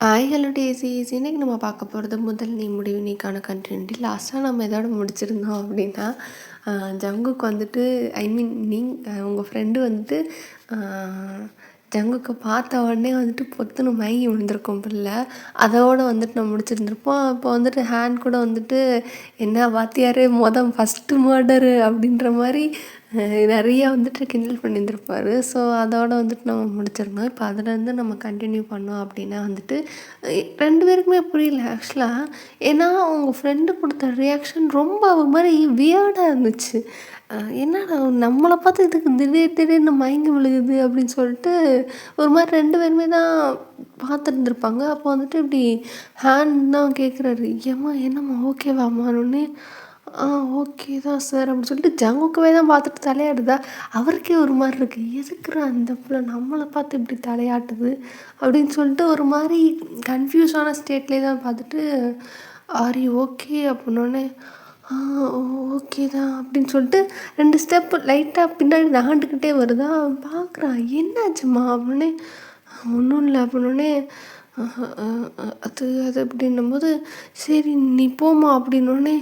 Hi hello டேஸீஸ். இன்னைக்கு நம்ம பார்க்க போகிறது முதல் நீ முடிவு நீக்கான கண்டென்ட். லாஸ்ட்டாக நம்ம எதோட முடிச்சிருந்தோம் அப்படின்னா, ஜங்குக்கு வந்துட்டு ஐ மீன் உங்கள் ஃப்ரெண்டு வந்துட்டு ஜங்குக்கு பார்த்த உடனே வந்துட்டு பொத்துன்னு மயங்கி விழுந்திருக்கும் பிள்ள. அதோடு வந்துட்டு நம்ம முடிச்சிருந்துருப்போம். அப்போ வந்துட்டு ஹேண்ட் கூட வந்துட்டு என்ன வாத்தியாரே ஃபஸ்ட்டு மர்டரு அப்படின்ற மாதிரி நிறையா வந்துட்டு கிண்டல் பண்ணியிருந்திருப்பார். ஸோ அதோடு வந்துட்டு நம்ம முடிச்சிருந்தோம். இப்போ அதுலேருந்து நம்ம கண்டினியூ பண்ணோம் அப்படின்னா வந்துட்டு 2 பேருக்குமே புரியல ஆக்சுவலாக. ஏன்னா உங்கள் ஃப்ரெண்டு கொடுத்த ரியாக்ஷன் ரொம்ப ஒரு மாதிரி வியர்டாக இருந்துச்சு. என்னடா நம்மளை பார்த்து இதுக்கு திடீர்னு மயங்கி விழுகுது அப்படின்னு சொல்லிட்டு ஒரு மாதிரி 2 பேருமே தான் பார்த்துருந்துருப்பாங்க. அப்போ வந்துட்டு இப்படி ஹேண்ட் தான் கேட்குறாரு, ஏம்மா என்னம்மா ஓகேவாம்மானோடனே ஓகே தான் சார் அப்படின்னு சொல்லிட்டு ஜங்குக்கவே தான் பார்த்துட்டு தலையாடுதா. அவருக்கே ஒரு மாதிரி இருக்குது, எதுக்குறா அந்த பிள்ளை நம்மளை பார்த்து இப்படி தலையாட்டுது அப்படின்னு சொல்லிட்டு ஒரு மாதிரி கன்ஃபியூஸான ஸ்டேட்லேயே தான் பார்த்துட்டு ஆர் யூ ஓகே அப்படின்னோடனே ஓகே தான் அப்படின்னு சொல்லிட்டு 2 ஸ்டெப்பு லைட்டாக பின்னாடி நகண்டுக்கிட்டே வருதா. பார்க்குறான், என்னாச்சும்மா அப்படின்னே ஒன்றும் இல்லை அப்படின்னோடனே அது அது அப்படின்னும்போது சரி நீ போமா அப்படின்னோடனே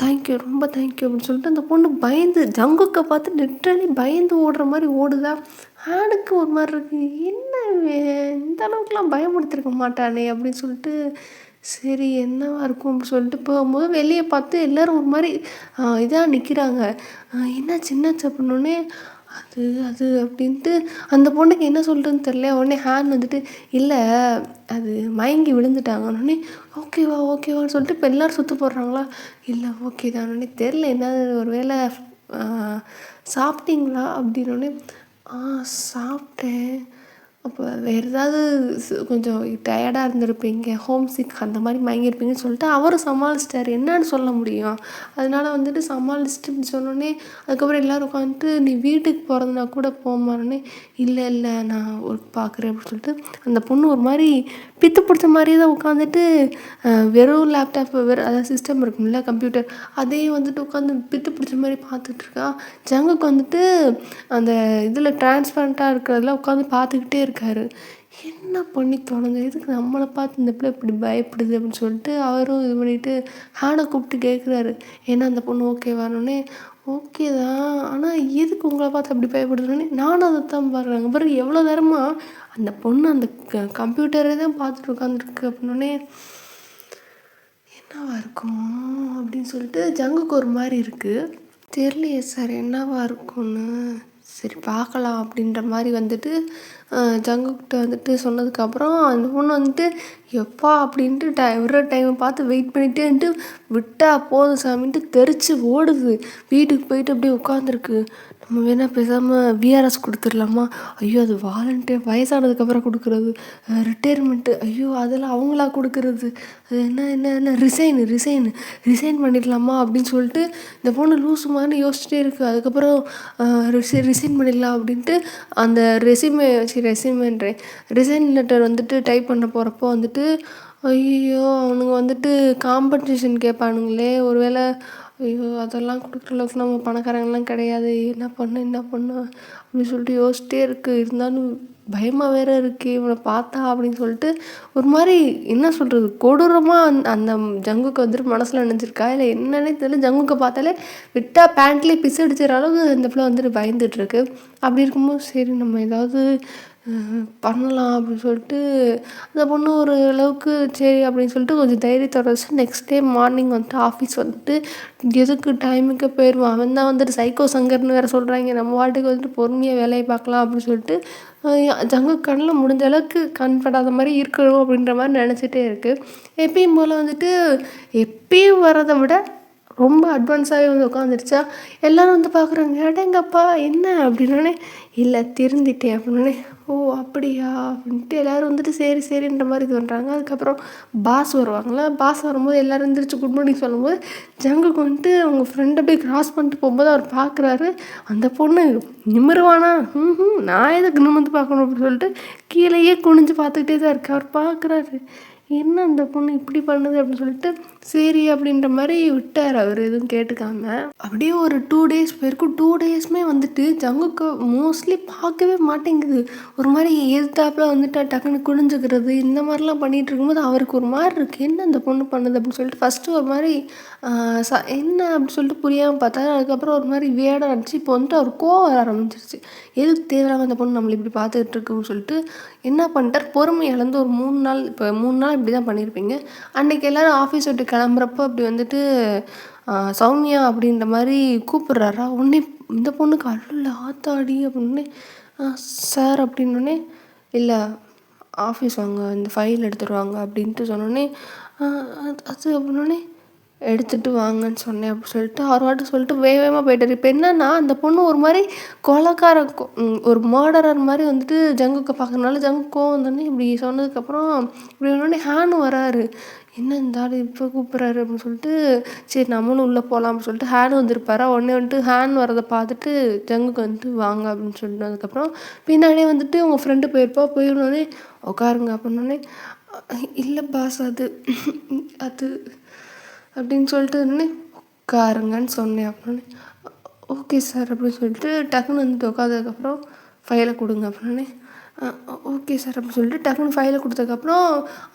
தேங்க்யூ ரொம்ப தேங்க்யூ அப்படின்னு சொல்லிட்டு அந்த பொண்ணு பயந்து ஜங்குக்கை பார்த்து லிட்ரலி பயந்து ஓடுற மாதிரி ஓடுதா. ஆணுக்கு ஒரு மாதிரி இருக்குது, என்ன இந்த அளவுக்குலாம் பயமுடுத்திருக்க மாட்டானே அப்படின்னு சொல்லிட்டு சரி என்னவா இருக்கும் அப்படின்னு சொல்லிட்டு போகும்போது வெளியே பார்த்து எல்லோரும் ஒரு மாதிரி இதாக நிற்கிறாங்க. என்னாச்சு அப்படின்னோடனே அது அது அப்படின்ட்டு அந்த பொண்ணுக்கு என்ன சொல்கிறதுன்னு தெரியல. உடனே ஹேண்ட் வந்துட்டு இல்லை அது மயங்கி விழுந்துட்டாங்கன்னொடனே ஓகேவான்னு சொல்லிட்டு இப்போ எல்லோரும் சுற்று போடுறாங்களா. இல்லை ஓகே தானே தெரில என்ன ஒரு வேளை சாப்பிட்டீங்களா அப்படின்னோடனே சாப்பிட்டேன். அப்போ வேறு ஏதாவது கொஞ்சம் டயர்டாக இருந்திருப்பீங்க, ஹோம் சிக் அந்த மாதிரி மயங்கியிருப்பீங்கன்னு சொல்லிட்டு அவரும் சமாளிச்சிட்டார். என்னன்னு சொல்ல முடியும். அதனால வந்துட்டு சமாளிச்சுட்டு இப்படி சொன்னோடனே அதுக்கப்புறம் எல்லோரும் உட்காந்துட்டு நீ வீட்டுக்கு போகிறதுனா கூட போமானே. இல்லை நான் ஒர்க் பார்க்குறேன் அப்படின்னு சொல்லிட்டு அந்த பொண்ணு ஒரு மாதிரி பித்து பிடிச்ச மாதிரியே தான் உட்காந்துட்டு வெறும் லேப்டாப் அதாவது சிஸ்டம் இருக்கும்ல கம்ப்யூட்டர், அதே வந்துட்டு உட்காந்து பித்து பிடிச்ச மாதிரி பார்த்துட்ருக்கா. ஜங்குக்கு வந்துட்டு அந்த இதில் டிரான்ஸ்பரண்ட்டாக இருக்கிறதுல உட்காந்து பார்த்துக்கிட்டே இருக்காரு. என்ன பண்ணி தொலைஞ்சு எதுக்கு நம்மளை பார்த்து இந்த பிள்ளை இப்படி பயப்படுது அப்படின்னு சொல்லிட்டு அவரும் இது பண்ணிவிட்டு ஹேனை கூப்பிட்டு கேட்குறாரு, ஏன்னா அந்த பொண்ணு ஓகேவானோடனே ஓகே தான், ஆனால் எதுக்கு உங்களை பார்த்து அப்படி பயப்படுதுன்னே நானும் அதை தான் பாடுறாங்க பாரு. எவ்வளோ நேரமாக அந்த பொண்ணு அந்த கம்ப்யூட்டரே தான் பார்த்துட்டு உட்காந்துருக்கு அப்படின்னோடனே என்னவா இருக்கும் அப்படின்னு சொல்லிட்டு ஜங்குக்கு ஒரு மாதிரி இருக்குது. தெரியலையே சார் என்னவா இருக்கும்னு. சரி பார்க்கலாம் அப்படின்ற மாதிரி வந்துட்டு ஜங்குக்கிட்ட வந்துட்டு சொன்னதுக்கப்புறம் அந்த பொண்ணு வந்துட்டு எப்பா அப்படின்ட்டு விடுற டைமை பார்த்து வெயிட் பண்ணிகிட்டேன்ட்டு விட்டா போதும் சாமின்ட்டு தெரிச்சு ஓடுது. வீட்டுக்கு போயிட்டு அப்படியே உட்காந்துருக்கு. நம்ம வேணால் பேசாமல் விஆர்எஸ் கொடுத்துடலாமா. ஐயோ அது வாலண்டியர் வயசானதுக்கப்புறம் கொடுக்குறது, ரிட்டையர்மெண்ட்டு ஐயோ அதெல்லாம் அவங்களா கொடுக்குறது, அது என்ன ரிசைன் பண்ணிடலாமா அப்படின்னு சொல்லிட்டு இந்த பொண்ணு லூஸு மாதிரி யோசிச்சுட்டே இருக்குது. அதுக்கப்புறம் ரிசைன் பண்ணிடலாம் அப்படின்ட்டு அந்த ரிசைன் லெட்டர் வந்துட்டு டைப் பண்ண போகிறப்போ வந்துட்டு ஐயோ அவனுங்க வந்துட்டு காம்பன்சேஷன் கேட்பானுங்களே, ஒருவேளை ஐயோ அதெல்லாம் கொடுக்குற அளவுக்கு நம்ம பணக்காரங்களாம் கிடையாது, என்ன பண்ண அப்படின்னு சொல்லிட்டு யோசிச்சிட்டே இருக்குது. இருந்தாலும் பயமாக வேறு இருக்குது இவனை பார்த்தா அப்படின்னு சொல்லிட்டு ஒரு மாதிரி என்ன சொல்கிறது கொடூரமாக அந்த ஜங்குக்கு வந்துட்டு மனசில் நினச்சிருக்கா இல்லை என்னன்னே தெரியல. ஜங்குக்கை பார்த்தாலே விட்டால் பேண்ட்லேயே பிசு அடிச்சிற அளவுக்கு அந்த பிள்ளை வந்துட்டு பயந்துட்டுருக்கு. அப்படி இருக்கும்போது சரி நம்ம ஏதாவது பண்ணலாம் அப்படின்னு சொல்லிட்டு அந்த பொண்ணு ஒரு அளவுக்கு சரி அப்படின்னு சொல்லிட்டு கொஞ்சம் தைரியத்தோட வச்சு நெக்ஸ்ட் டே மார்னிங் வந்துட்டு ஆஃபீஸ் வந்துட்டு எதுக்கு டைமுக்கு போயிடுவான். அவன் தான் வந்துட்டு சைக்கோ சங்கர்னு வேறு சொல்கிறாங்க. நம்ம வாட்டுக்கு வந்துட்டு பொறுமையாக வேலையை பார்க்கலாம் அப்படின்னு சொல்லிட்டு ஜங்கு கண்ணில் முடிஞ்ச அளவுக்கு கண்படாத மாதிரி இருக்கணும் அப்படின்ற மாதிரி நினச்சிட்டே இருக்குது. எப்பயும் போல் வந்துட்டு எப்பயும் வரதை விட ரொம்ப அட்வான்ஸாகவே வந்து உட்காந்துருச்சா. எல்லோரும் வந்து பார்க்குறாங்க, அடேங்கப்பா என்ன அப்படின்னோடனே இல்லை திருந்திட்டேன் அப்படின்னோடனே ஓ அப்படியா அப்படின்ட்டு எல்லோரும் வந்துட்டு சரின்ற மாதிரி இது பண்ணுறாங்க. அதுக்கப்புறம் பாஸ் வருவாங்களா. பாஸ் வரும்போது எல்லோரும் எழுந்திரிச்சு குட் மார்னிங் சொல்லும்போது ஜங்குக்கு வந்துட்டு அவங்க ஃப்ரெண்டை போய் க்ராஸ் பண்ணிட்டு போகும்போது அவர் பார்க்குறாரு, அந்த பொண்ணு நிமிருவானா, நான் எதுக்கு நிமிர்ந்து பார்க்கணும் அப்படின்னு சொல்லிட்டு கீழேயே குனிஞ்சு பார்த்துக்கிட்டே தான் இருக்கு. அவர் பார்க்குறாரு, என்ன அந்த பொண்ணு இப்படி பண்ணுது அப்படின்னு சொல்லிட்டு சரி அப்படின்ற மாதிரி விட்டார். அவர் எதுவும் கேட்டுக்காம அப்படியே ஒரு 2 days போயிருக்கும். 2 daysமே வந்துட்டு ஜங்குக்கு மோஸ்ட்லி பார்க்கவே மாட்டேங்குது. ஒரு மாதிரி எதிர்த்தாப்புல வந்துட்டு டக்குன்னு குனிஞ்சுக்கிறது இந்த மாதிரிலாம் பண்ணிகிட்டு இருக்கும்போது அவருக்கு ஒரு மாதிரி இருக்குது, என்ன இந்த பொண்ணு பண்ணுது அப்படின்னு சொல்லிட்டு ஃபஸ்ட்டு ஒரு மாதிரி என்ன அப்படின்னு சொல்லிட்டு புரியாமல் பார்த்தா, அதுக்கப்புறம் ஒரு மாதிரி வியர்டாக இருந்துச்சு. இப்போ வந்துட்டு அவர் கோவம் வர ஆரம்பிச்சிருச்சு. எதுக்கு தேவையில்லாமல் அந்த பொண்ணு நம்மளை இப்படி பார்த்துக்கிட்டு இருக்குன்னு சொல்லிட்டு என்ன பண்ணிட்டார், பொறுமை இழந்து ஒரு 3 நாள், இப்போ 3 நாள் இப்படி தான் பண்ணியிருப்பீங்க. அன்றைக்கி எல்லோரும் ஆஃபீஸ் விட்டு கிளம்புறப்போ அப்படி வந்துட்டு சௌமியா அப்படின்ற மாதிரி கூப்பிட்றாரா. உடனே இந்த பொண்ணுக்கு அல்ல ஆத்தாடி அப்படின்னு சார் அப்படின்னோடனே, இல்லை ஆஃபீஸ் வாங்க இந்த ஃபைல் எடுத்துருவாங்க அப்படின்ட்டு சொன்னோடனே, அது அப்படின்னோடனே எடுத்துகிட்டு வாங்கன்னு சொன்னேன் அப்படின்னு சொல்லிட்டு அவர் வாட்டு சொல்லிட்டு வேகமாக போயிட்டார். இப்போ என்னன்னா அந்த பொண்ணு ஒரு மாதிரி கொலைக்கார ஒரு மர்டரர் மாதிரி வந்துட்டு ஜங்குக்கு பார்க்கறனால ஜங்கு கோவம் வந்தோடனே இப்படி சொன்னதுக்கப்புறம் இப்படி ஒன்னே ஹேனு வராரு. என்ன இந்த ஆள் இப்போ கூப்பிட்றாரு அப்படின்னு சொல்லிட்டு சரி நம்மளும் உள்ளே போகலாம் அப்படின்னு சொல்லிட்டு ஹேன் வந்திருப்பாரா. உடனே வந்துட்டு ஹேன் வரதை பார்த்துட்டு ஜங்குக்கு வந்துட்டு வாங்க அப்படின்னு சொல்லிட்டு அதுக்கப்புறம் பின்னாடியே வந்துட்டு உங்கள் ஃப்ரெண்டு போயிடனே உட்காருங்க அப்படின்னோடனே, இல்லை பாஸ் அது அது அப்படின்னு சொல்லிட்டு உடனே உட்காருங்கன்னு சொன்னேன் அப்படின்னே, ஓகே சார் அப்படின்னு சொல்லிட்டு டக்குன்னு வந்துட்டு உட்காந்ததுக்கப்புறம் ஃபைலை கொடுங்க அப்படின்னே, ஓகே சார் அப்படின்னு சொல்லிட்டு டக்குன்னு ஃபைலை கொடுத்ததுக்கப்புறம்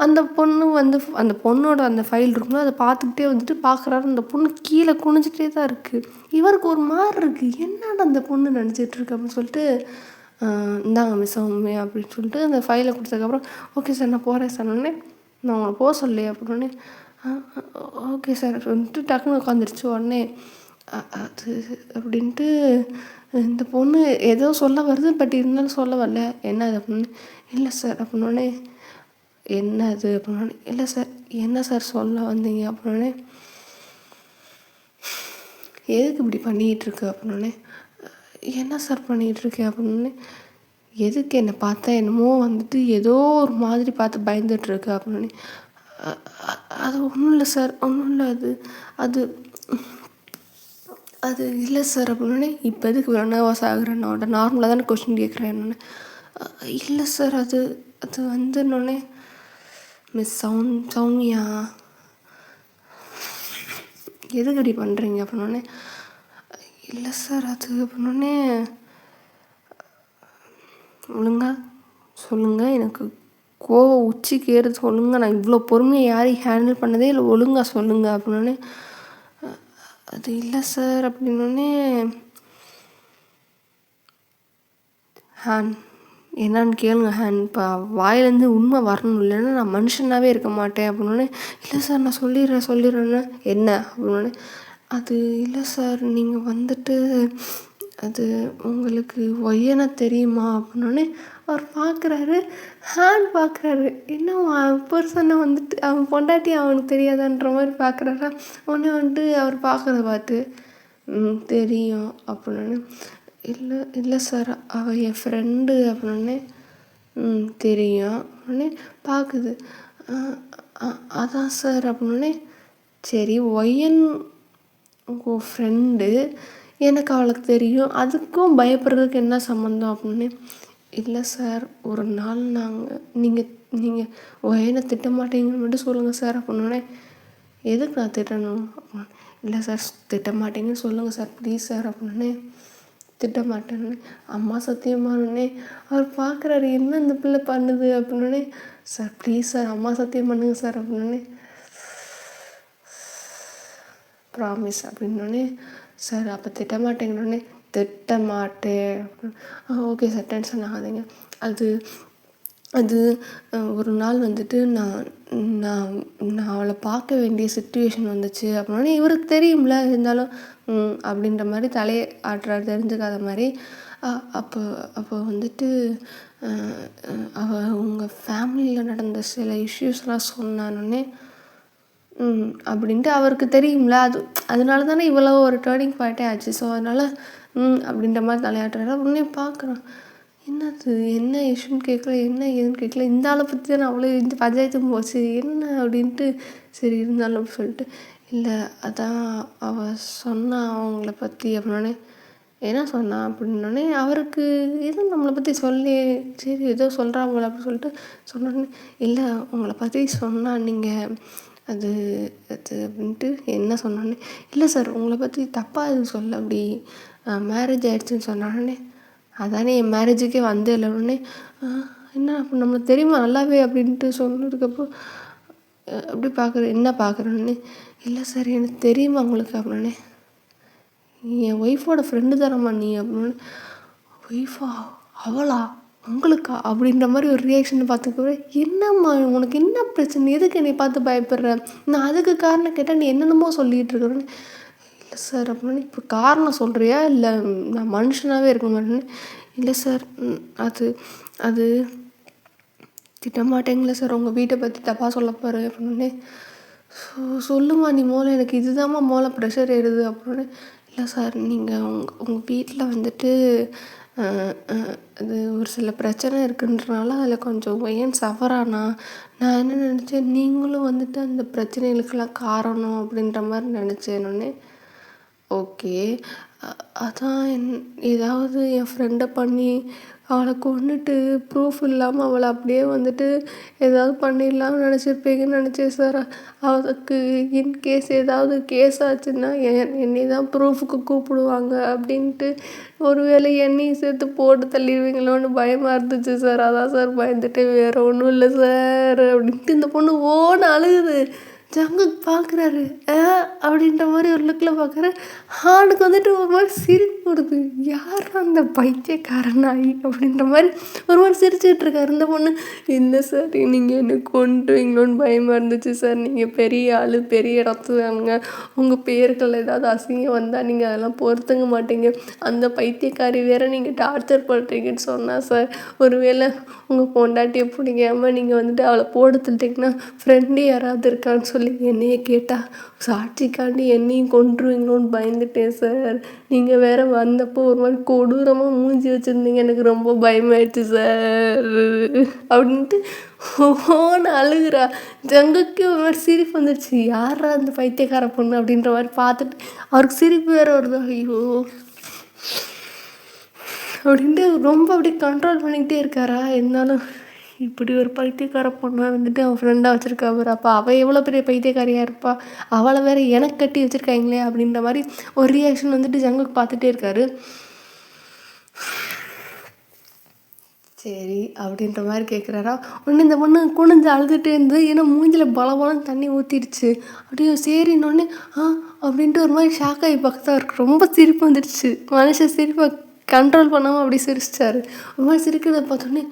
அந்த பொண்ணு வந்து அந்த பொண்ணோட அந்த ஃபைல் இருக்கும்போது அதை பார்த்துக்கிட்டே வந்துட்டு பார்க்குறாரு. அந்த பொண்ணு கீழே குனிஞ்சிட்டே தான் இருக்குது. இவருக்கு ஒரு மாதிரி இருக்குது, என்னடா அந்த பொண்ணு நினச்சிட்ருக்கு அப்படின்னு சொல்லிட்டு இந்தாங்க மிஸ் உண்மையா அப்படின்னு சொல்லிட்டு அந்த ஃபைலை கொடுத்ததுக்கப்புறம் ஓகே சார் நான் போகிறேன் சார். உடனே நான் உங்களை போக சொல்லி அப்படின்னே, ஓகே சார் வந்துட்டு டக்குன்னு உட்காந்துருச்சு. உடனே அது அப்படின்ட்டு இந்த பொண்ணு ஏதோ சொல்ல வருது, பட் இருந்தாலும் சொல்ல வரல. என்ன அது அப்படின்னு, இல்லை சார் அப்படின்னோடனே, என்ன அது அப்படின்னோடனே, இல்லை சார் என்ன சார் சொல்ல வந்தீங்க அப்படின்னோடனே, எதுக்கு இப்படி பண்ணிகிட்ருக்கு அப்படின்னோடனே, என்ன சார் பண்ணிகிட்ருக்கேன் அப்படின்னே, எதுக்கு என்னை பார்த்தா என்னமோ வந்துட்டு ஏதோ ஒரு மாதிரி பார்த்து பயந்துட்டுருக்கு அப்படின்னே, அது ஒன்றும் இல்லை சார் ஒன்றும் இல்லை அது அது அது இல்லை சார் அப்படின்னே, இப்போ எதுக்கு இவ்வளோ நர்வஸ் ஆகுறேன், நான் நார்மலாக தானே கொஸ்டின் கேட்குறேன் என்னன்னு, இல்லை சார் அது அது வந்துன்னொடனே மிஸ் சௌமியா எதுக்கு இப்படி பண்ணுறீங்க அப்படின்னோடனே, இல்லை சார் அது அப்படின்னோடனே, ஒழுங்கா சொல்லுங்கள் எனக்கு கோவம் உச்சிக்கு ஏறுது சொல்லுங்கள், நான் இவ்வளோ பொறுமையை யாரையும் ஹேண்டில் பண்ணதே இல்லை, ஒழுங்காக சொல்லுங்கள் அப்படின்னோடனே, அது இல்லை சார் அப்படின்னோடனே, ஹேன் என்னான்னு கேளுங்க ஹேன், இப்போ வாயிலேருந்து உண்மை வரணும், இல்லைன்னா நான் மனுஷனாகவே இருக்க மாட்டேன் அப்படின்னோடனே, இல்லை சார் நான் சொல்லிடுறேன்னு என்ன அப்படின்னோடனே, அது இல்லை சார் நீங்கள் வந்துட்டு அது உங்களுக்கு ஒய்யனா தெரியுமா அப்படின்னோடனே அவர் பார்க்குறாரு, ஹேண்ட் பார்க்குறாரு, என்ன பர்சனை வந்துட்டு அவன் பொண்டாட்டி அவனுக்கு தெரியாதான்ற மாதிரி பார்க்குறாரா. உடனே வந்துட்டு அவர் பார்க்குறத பார்த்து தெரியும் அப்படின்னு, இல்லை இல்லை சார் அவள் என் ஃப்ரெண்டு அப்படின்னே, தெரியும் உடனே பார்க்குது, அதான் சார் அப்படின்னே, சரி ஒய்யன் உங்கள் ஃப்ரெண்டு எனக்கு அவளுக்கு தெரியும், அதுக்கும் பயப்படுறதுக்கு என்ன சம்மந்தம் அப்படின்னு, இல்லை சார் ஒரு நாள் நீங்கள் ஒய்யனை திட்ட மாட்டீங்கன்னு மட்டும் சொல்லுங்கள் சார் அப்படின்னோடனே, எதுக்கு நான் திட்டணும் அப்படின்னு, இல்லை சார் திட்ட மாட்டேங்கன்னு சொல்லுங்கள் சார் ப்ளீஸ் சார் அப்படின்னே, திட்ட மாட்டேன்னு அம்மா சத்தியமானே அவர் பார்க்குறாரு, என்ன இந்த பிள்ளை பண்ணுது அப்படின்னே, சார் ப்ளீஸ் சார் அம்மா சத்தியம் பண்ணுங்க சார் அப்படின்னே, ப்ராமிஸ் அப்படின்னோடனே, சார் அப்போ திட்ட மாட்டேங்கன்னொடனே, திட்ட மாட்டேன் அப்படின்னு, ஓகே சார் டென்ஷன் ஆகாதீங்க, அது அது ஒரு நாள் வந்துட்டு நான் நான் நான் அவளை பார்க்க வேண்டிய சுச்சுவேஷன் வந்துச்சு அப்படின்னோடனே, இவருக்கு தெரியும்ல இருந்தாலும் அப்படின்ற மாதிரி தலையை ஆட்டுறாரு தெரிஞ்சுக்காத மாதிரி. அப்போ அப்போ வந்துட்டு அவள் உங்கள் ஃபேமிலியில் நடந்த சில இஷ்யூஸ்லாம் சொன்னானே அப்படின்ட்டு அவருக்கு தெரியும்ல, அதனால தானே இவ்வளோ ஒரு டேர்னிங் பாயிண்ட்டே ஆச்சு. ஸோ அதனால் அப்படின்ற மாதிரி தலையாட்டுறாரு. உடனே பார்க்குறான், என்னது என்ன இஷ்யூன்னு கேட்கல, என்ன ஏதுன்னு கேட்கல, இந்த ஆளை பற்றி தான் அவ்வளோ இந்த பஞ்சாயத்தும் போச்சு என்ன அப்படின்ட்டு, சரி இருந்தாலும் சொல்லிட்டு, இல்லை அதான் அவள் சொன்னா அவங்கள பற்றி அப்படின்னோடனே, என்ன சொன்னா அப்படின்னோடனே அவருக்கு எதுவும் நம்மளை பற்றி சொல்லி, சரி ஏதோ சொல்கிறா போல அப்படின்னு சொல்லிட்டு சொன்னோடனே, இல்லை உங்களை பற்றி சொன்னா நீங்கள் அது அது அப்படின்ட்டு என்ன சொன்னோடனே, இல்லை சார் உங்களை பற்றி தப்பாக எதுவும் சொல்ல, அப்படி மேரேஜ் ஆகிடுச்சின்னு சொன்னோடனே, அதானே என் மேரேஜுக்கே வந்தே இல்லை உடனே என்ன அப்போ நம்மளுக்கு தெரியுமா நல்லாவே அப்படின்ட்டு சொன்னதுக்கப்புறம் எப்படி பார்க்குறேன் என்ன பார்க்குறேன்னு இல்லை சார் எனக்கு தெரியுமா உங்களுக்கு அப்படின்னே என் ஒய்ஃபோட ஃப்ரெண்டு தானம்மா நீ அப்படின்னு ஒய்ஃபா அவளா உங்களுக்கா அப்படின்ற மாதிரி ஒரு ரியாக்ஷன் பார்த்துக்கவே என்னம்மா உனக்கு என்ன பிரச்சனை எதுக்கு என்னை பார்த்து பயப்படுற நான் அதுக்கு காரணம் கேட்டால் நீ என்னென்னமோ சொல்லிகிட்டு இருக்கிறேன்னு இல்லை சார் அப்படின்னு இப்போ காரணம் சொல்கிறியா இல்லை நான் மனுஷனாகவே இருக்க மாட்டேன்னு இல்லை சார் அது அது திட்டமாட்டேங்களே சார் உங்கள் வீட்டை பற்றி தப்பாக சொல்ல போகிற அப்படின்னு சொல்லுமா நீ மூளை எனக்கு இதுதாம்மா மூளை ப்ரெஷர் ஏறுது அப்படின்னு இல்லை சார் நீங்கள் உங்கள் வீட்டில் வந்துட்டு அது ஒரு சில பிரச்சனை இருக்குன்றனால அதில் கொஞ்சம் ஏன் சஃபரானா நான் என்ன நினச்சேன் நீங்களும் வந்துட்டு அந்த பிரச்சனைகளுக்கெல்லாம் காரணம் அப்படின்ற மாதிரி நினச்சேன்னொன்னே ஓகே அதான் ஏதாவது என் ஃப்ரெண்டை பண்ணி அவளை கொன்னுட்டு ப்ரூஃப் இல்லாமல் அவளை அப்படியே வந்துட்டு ஏதாவது பண்ணிடலாம்னு நினச்சிருப்பீங்கன்னு நினச்சேன் சார். அதுக்கு இன்கேஸ் ஏதாவது கேஸ் ஆச்சுன்னா என்னை தான் ப்ரூஃபுக்கு கூப்பிடுவாங்க அப்படின்ட்டு ஒருவேளை என்னையும் சேர்த்து போட்டு தள்ளிடுவீங்களோன்னு பயமாக இருந்துச்சு சார். அதான் சார் பயந்துட்டு வேறு ஒன்றும் இல்லை சார் அப்படின்ட்டு இந்த பொண்ணு ஓன்னு அழுகுது. ஜங்குக் பார்க்குறாரு அப்படின்ற மாதிரி ஒரு லுக்கில் பார்க்குற அவனுக்கு வந்துட்டு ஒரு மாதிரி சிரிப்பு வருது. யார் அந்த பைத்தியக்காரனாயி அப்படின்ற மாதிரி ஒரு மாதிரி சிரிச்சுட்டு இருக்காரு. இந்த பொண்ணு இல்லை சார் நீங்கள் என்ன கொண்டுவீங்களோன்னு பயமாக இருந்துச்சு சார். நீங்கள் பெரிய ஆள் பெரிய இடத்துவாங்க உங்கள் பேருக்கள் ஏதாவது அசிங்கம் வந்தால் நீங்கள் அதெல்லாம் பொறுத்துங்க மாட்டீங்க. அந்த பைத்தியக்காரி வேற நீங்கள் டார்ச்சர் பண்ணுறீங்கன்னு சொன்னால் சார் ஒருவேளை உங்கள் பொண்டாட்டியை பிடிக்காமல் நீங்கள் வந்துட்டு அவளை போட தள்ளிட்டிங்கன்னா ஃப்ரெண்டு யாராவது இருக்கான்னு சொல்லி என்னையே கேட்டால் சாட்சிக்காண்டி என்னையும் கொண்டுருவீங்களோன்னு பயந்துட்டேன் சார். நீங்கள் வேறு வந்தப்போ ஒரு மாதிரி கொடூரமாக மூஞ்சி வச்சுருந்தீங்க. எனக்கு ரொம்ப பயமாயிடுச்சு சார் அப்படின்ட்டு ஓன்னு அழுகுறா. ஜங்குக்கே ஒரு மாதிரி சிரிப்பு வந்துடுச்சு. யாரா அந்த பைத்தியக்கார பொண்ணு அப்படின்ற மாதிரி பார்த்துட்டு அவருக்கு சிரிப்பு வேறு வருது. ஐயோ அப்படின்ட்டு ரொம்ப அப்படியே கண்ட்ரோல் பண்ணிக்கிட்டே இருக்காரா. இருந்தாலும் இப்படி ஒரு பைத்தியக்கார பொண்ணை வந்துட்டு அவன் ஃப்ரெண்டாக வச்சுருக்கா அவர். அப்போ அவள் எவ்வளோ பெரிய பைத்தியக்காரியாக இருப்பா. அவளை வேறு எனக்கு கட்டி வச்சுருக்காங்களே அப்படின்ற மாதிரி ஒரு ரியாக்ஷன் வந்துட்டு ஜங்குக்கு பார்த்துட்டே இருக்காரு. சரி அப்படின்ற மாதிரி கேட்குறாரா. ஒன்று இந்த பொண்ணு குனிஞ்சு அழுதுகிட்டே இருந்து ஏன்னா மூஞ்சில் பலபலன்னு தண்ணி ஊற்றிடுச்சு. அப்படியே சரின்னொடனே அப்படின்ட்டு ஒரு மாதிரி ஷாக்காகி பக்கத்தான் இருக்கு. ரொம்ப சிரிப்பு வந்துடுச்சு. மனுஷன் சிரிப்பை கண்ட்ரோல் பண்ணாமல் அப்படி சிரிச்சிட்டாரு. ஒரு மாதிரி சிரிக்கிறத பார்த்தோன்னே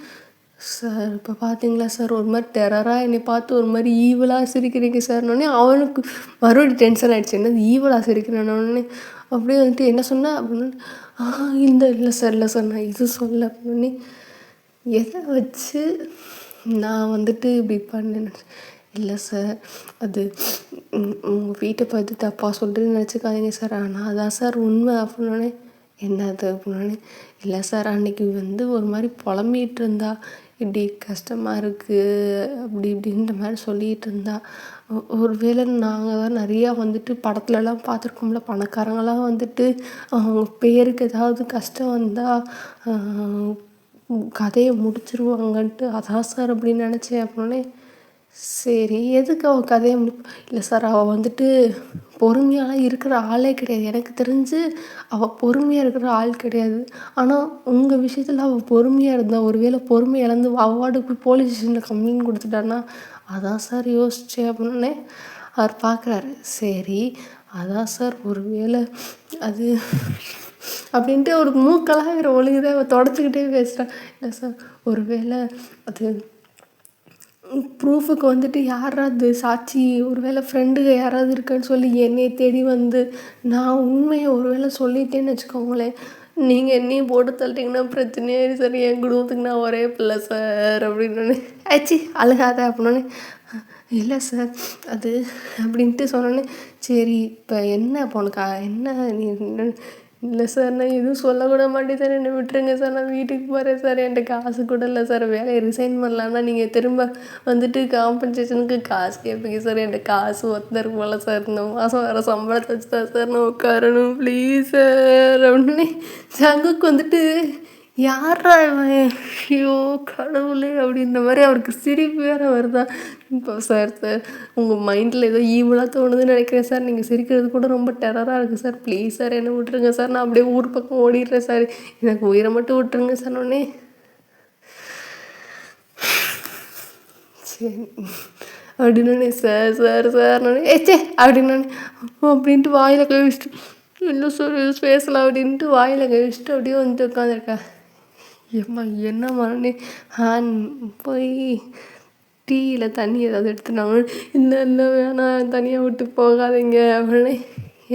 சார் இப்போ பார்த்தீங்களா சார் ஒரு மாதிரி டெரராக என்னை பார்த்து ஒரு மாதிரி ஈவலாக சிரிக்கிறீங்க சார்னோடனே அவனுக்கு மறுபடியும் டென்ஷன் ஆகிடுச்சு. என்னது ஈவலாக சிரிக்கிறேன்னொடனே அப்படியே வந்துட்டு என்ன சொன்னேன் அப்படின்னு இல்லை சார் நான் இது சொல்ல அப்படின்னு எதை வச்சு நான் வந்துட்டு இப்படி பண்ணேன். இல்லை சார் அது உங்கள் வீட்டை பார்த்து தப்பாக சொல்கிறேன்னு நினச்சிக்காதீங்க சார். ஆனால் அதான் சார் உண்மை அப்படின்னோடனே என்னது அப்படின்னோடனே இல்லை சார் அன்றைக்கி வந்து ஒரு மாதிரி புலம்பிகிட்டு இருந்தா இப்படி கஷ்டமாக இருக்குது அப்படி இப்படின்ற மாதிரி சொல்லிகிட்டு இருந்தா. ஒரு வேளை நாங்கள் தான் நிறையா வந்துட்டு படத்துலலாம் பார்த்துருக்கோம்ல பணக்காரங்களாம் வந்துட்டு அவங்க பேருக்கு ஏதாவது கஷ்டம் வந்தால் கதையை முடிச்சிருவாங்கன்ட்டு அதான் சார் அப்படின்னு நினச்சேன் அப்படின்னே சரி எதுக்கு அவள் கதையை இல்லை சார் அவள் வந்துட்டு பொறுமையாலாம் இருக்கிற ஆளே கிடையாது. எனக்கு தெரிஞ்சு அவள் பொறுமையாக இருக்கிற ஆள் கிடையாது. ஆனால் உங்கள் விஷயத்தில் அவள் பொறுமையாக இருந்தால் ஒருவேளை பொறுமை இழந்து அவார்டு போய் போலீஸ் ஸ்டேஷனில் கம்ப்ளைண்ட் கொடுத்துட்டான்னா அதான் சார் யோசித்தேன் அப்படின்னே அவர் பார்க்குறாரு. சரி அதான் சார் ஒரு வேளை அது அப்படின்ட்டு ஒரு மூக்கெல்லாம் வேறு ஒழுகுதான் அவள் தொடச்சிக்கிட்டே பேசுகிறான். இல்லை சார் ஒரு வேளை அது ப்ரூஃபுக்கு வந்துட்டு யாராவது சாட்சி ஒரு வேளை ஃப்ரெண்டுங்க யாராவது இருக்கான்னு சொல்லி என்னையை தேடி வந்து நான் உண்மையை ஒரு வேளை சொல்லிட்டேன்னு வச்சுக்கோங்களேன் நீங்கள் என்னையும் போட்டு தள்ளிட்டிங்கன்னா பிரச்சனையே சார். என் குடும்பத்துக்கு நான் ஒரே பிள்ளை சார் அப்படின்னு ஆச்சு அழுகாத அப்படின்னே இல்லை சார் அது அப்படின்ட்டு சொன்னோன்னே சரி இப்போ என்ன இப்போ உனக்கு என்ன நீ இல்லை சார் நான் எதுவும் சொல்லக்கூட மாட்டேன் சார். என்னை விட்டுருங்க சார். நான் வீட்டுக்கு போகிறேன் சார். என்கிட்ட காசு கூட இல்லை சார். வேலையை ரிசைன் பண்ணலான்னா நீங்கள் திரும்ப வந்துட்டு காம்பன்சேஷனுக்கு காசு கேட்பீங்க சார். என்கிட்ட காசு ஒருத்தர் போல சார். இந்த மாதம் வேறு சம்பளத்தை வச்சு தான் சார் நான் உட்காரணும் ப்ளீஸ் சார் அப்படின்னு ஜங்குக்கு வந்துட்டு யார்ரா இவன்? ஐயோ கடவுளே! அப்படின்ற மாதிரி அவருக்கு சிரிப்பு வேற வருதா? இப்போ சார் உங்கள் மைண்டில் ஏதோ ஈவலாக தோணுதுன்னு நினைக்கிறேன் சார். நீங்கள் சிரிக்கிறது கூட ரொம்ப டெரராக இருக்குது சார். ப்ளீஸ் சார் என்னை விட்டுருங்க சார். நான் அப்படியே ஊர் பக்கம் ஓடிடுறேன் சார். எனக்கு உயிரை மட்டும் விட்டுருங்க சார். உடனே சரி அப்படின்னு சார் சார் சார் நான் ஏச்சே அப்படின்னு அப்படின்ட்டு வாயில் கை வச்சுட்டு இல்லை சார் பேசலாம் அப்படின்ட்டு வாயில் கை வச்சுட்டு அப்படியே வந்துட்டு உட்காந்துருக்கேன். ஏம்மா என்னம்மா ஹேண்ட் போய் டீயில் தண்ணி ஏதாவது எடுத்துனாங்க. இல்லை இல்லை வேணாம் தனியாக விட்டு போகாதீங்க அப்படின்னு.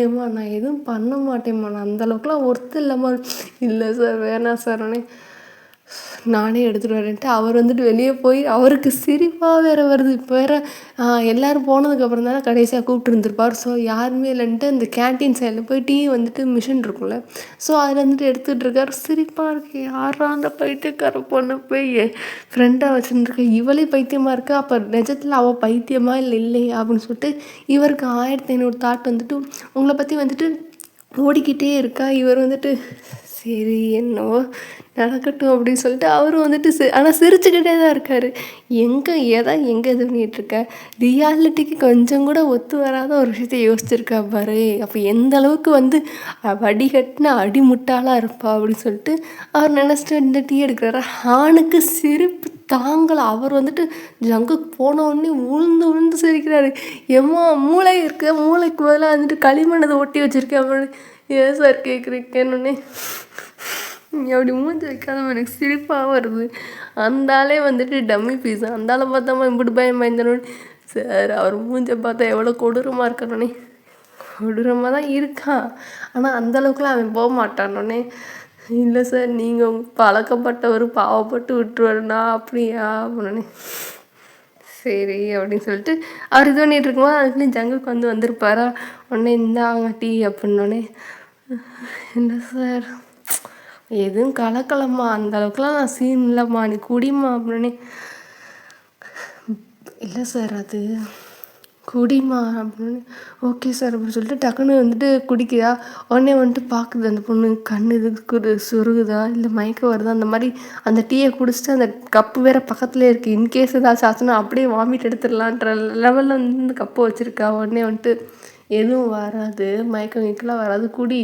ஏம்மா நான் எதுவும் பண்ண மாட்டேம்மா, நான் அந்தளவுக்குலாம் ஒர்த்து இல்லைம்மா. இல்லை சார் வேணாம் சார் உடனே நானே எடுத்துகிட்டு வரேன்ட்டு அவர் வந்துட்டு வெளியே போய் அவருக்கு சிரிப்பாக வேறு வருது. இப்போ வேறு எல்லோரும் போனதுக்கப்புறம் தானே கடைசியாக கூப்பிட்டுருந்துருப்பார். ஸோ யாருமே இல்லைன்ட்டு இந்த கேன்டீன் சைடில் போய் டீ வந்துட்டு மிஷின் இருக்கும்ல, ஸோ அதில் வந்துட்டு எடுத்துகிட்டு இருக்கார். சிரிப்பாக இருக்கு. யாரா அந்த பைத்தியக்கார பொண்ணு போய் ஃப்ரெண்டாக வச்சுருந்துருக்க, இவளே பைத்தியமாக இருக்கா, அப்போ நிஜத்தில் அவள் பைத்தியமாக இல்லை இல்லையா அப்படின்னு சொல்லிட்டு இவருக்கு 1500 தாட் வந்துட்டு உங்களை பற்றி வந்துட்டு ஓடிக்கிட்டே இருக்கா. இவர் வந்துட்டு சரி என்னவோ நடக்கட்டும் அப்படின்னு சொல்லிட்டு அவரும் வந்துட்டு ஆனால் சிரிச்சுக்கிட்டே தான் இருக்கார். எங்கே இது பண்ணிகிட்ருக்க, ரியாலிட்டிக்கு கொஞ்சம் கூட ஒத்து வராத ஒரு விஷயத்தை யோசிச்சிருக்கா பாரு. அப்போ எந்த அளவுக்கு வந்து வடிகட்டின அடிமுட்டாளாக இருப்பா அப்படின்னு சொல்லிட்டு அவர் நினச்சிட்டு இந்த டீ எடுக்கிறாரு. ஆணுக்கு சிரிப்பு தாங்கலை. அவர் வந்துட்டு ஜங்குக்கு போனோடனே உழுந்து சிரிக்கிறாரு. ஏம்மா மூளை இருக்க, மூளைக்கு பதிலாக வந்துட்டு களிமண்ணதை ஒட்டி வச்சுருக்கேன் அப்படின்னு. ஏன் சார் கேட்குறீங்கன்னு அப்படி மூஞ்சி வைக்காத எனக்கு சிரிப்பாக வருது. அந்தாலே வந்துட்டு டம்மி பீஸ். அந்தால பார்த்தாமா இப்படி பயந்தனோடனே சார் அவர் மூஞ்சை பார்த்தா எவ்வளோ கொடூரமாக இருக்கணுன்னே. கொடூரமாக தான் இருக்கான், ஆனால் அந்தளவுக்குலாம் அவன் போக மாட்டானோடனே. இல்லை சார் நீங்கள் பழக்கப்பட்டவர் பாவப்பட்டு விட்டுருவாருண்ணா அப்படியா அப்படின்னே. சரி அப்படின்னு சொல்லிட்டு அவர் இது பண்ணிகிட்டு இருக்கும்போது அதுக்குள்ளே ஜங்குக்கு வந்திருப்பாரா. உடனே இந்தாங்க டீ அப்படின்னோடனே இல்லை சார் எதுவும் கலக்கலம்மா, அந்தளவுக்குலாம் நான் சீன் இல்லைம்மா, நீ குடிமா அப்படின்னு. இல்லை சார் அது குடிமா அப்படின்னு. ஓகே சார் அப்படின்னு சொல்லிட்டு டக்குன்னு வந்துட்டு குடிக்குதா. உடனே வந்துட்டு பார்க்குது அந்த பொண்ணு கண்ணு இது சுருகுதா இல்லை மயக்கம் வருதா அந்த மாதிரி. அந்த டீயை குடிச்சிட்டு அந்த கப்பு வேறு பக்கத்துலேயே இருக்குது. இன்கேஸ் ஏதாச்சும் ஆச்சுன்னா அப்படியே வாமிட் எடுத்துடலான்ற லெவலில் வந்து இந்த கப்பு வச்சுருக்கா. உடனே வந்துட்டு எதுவும் வராது, மயக்கம் வைக்கலாம் வராது, குடி,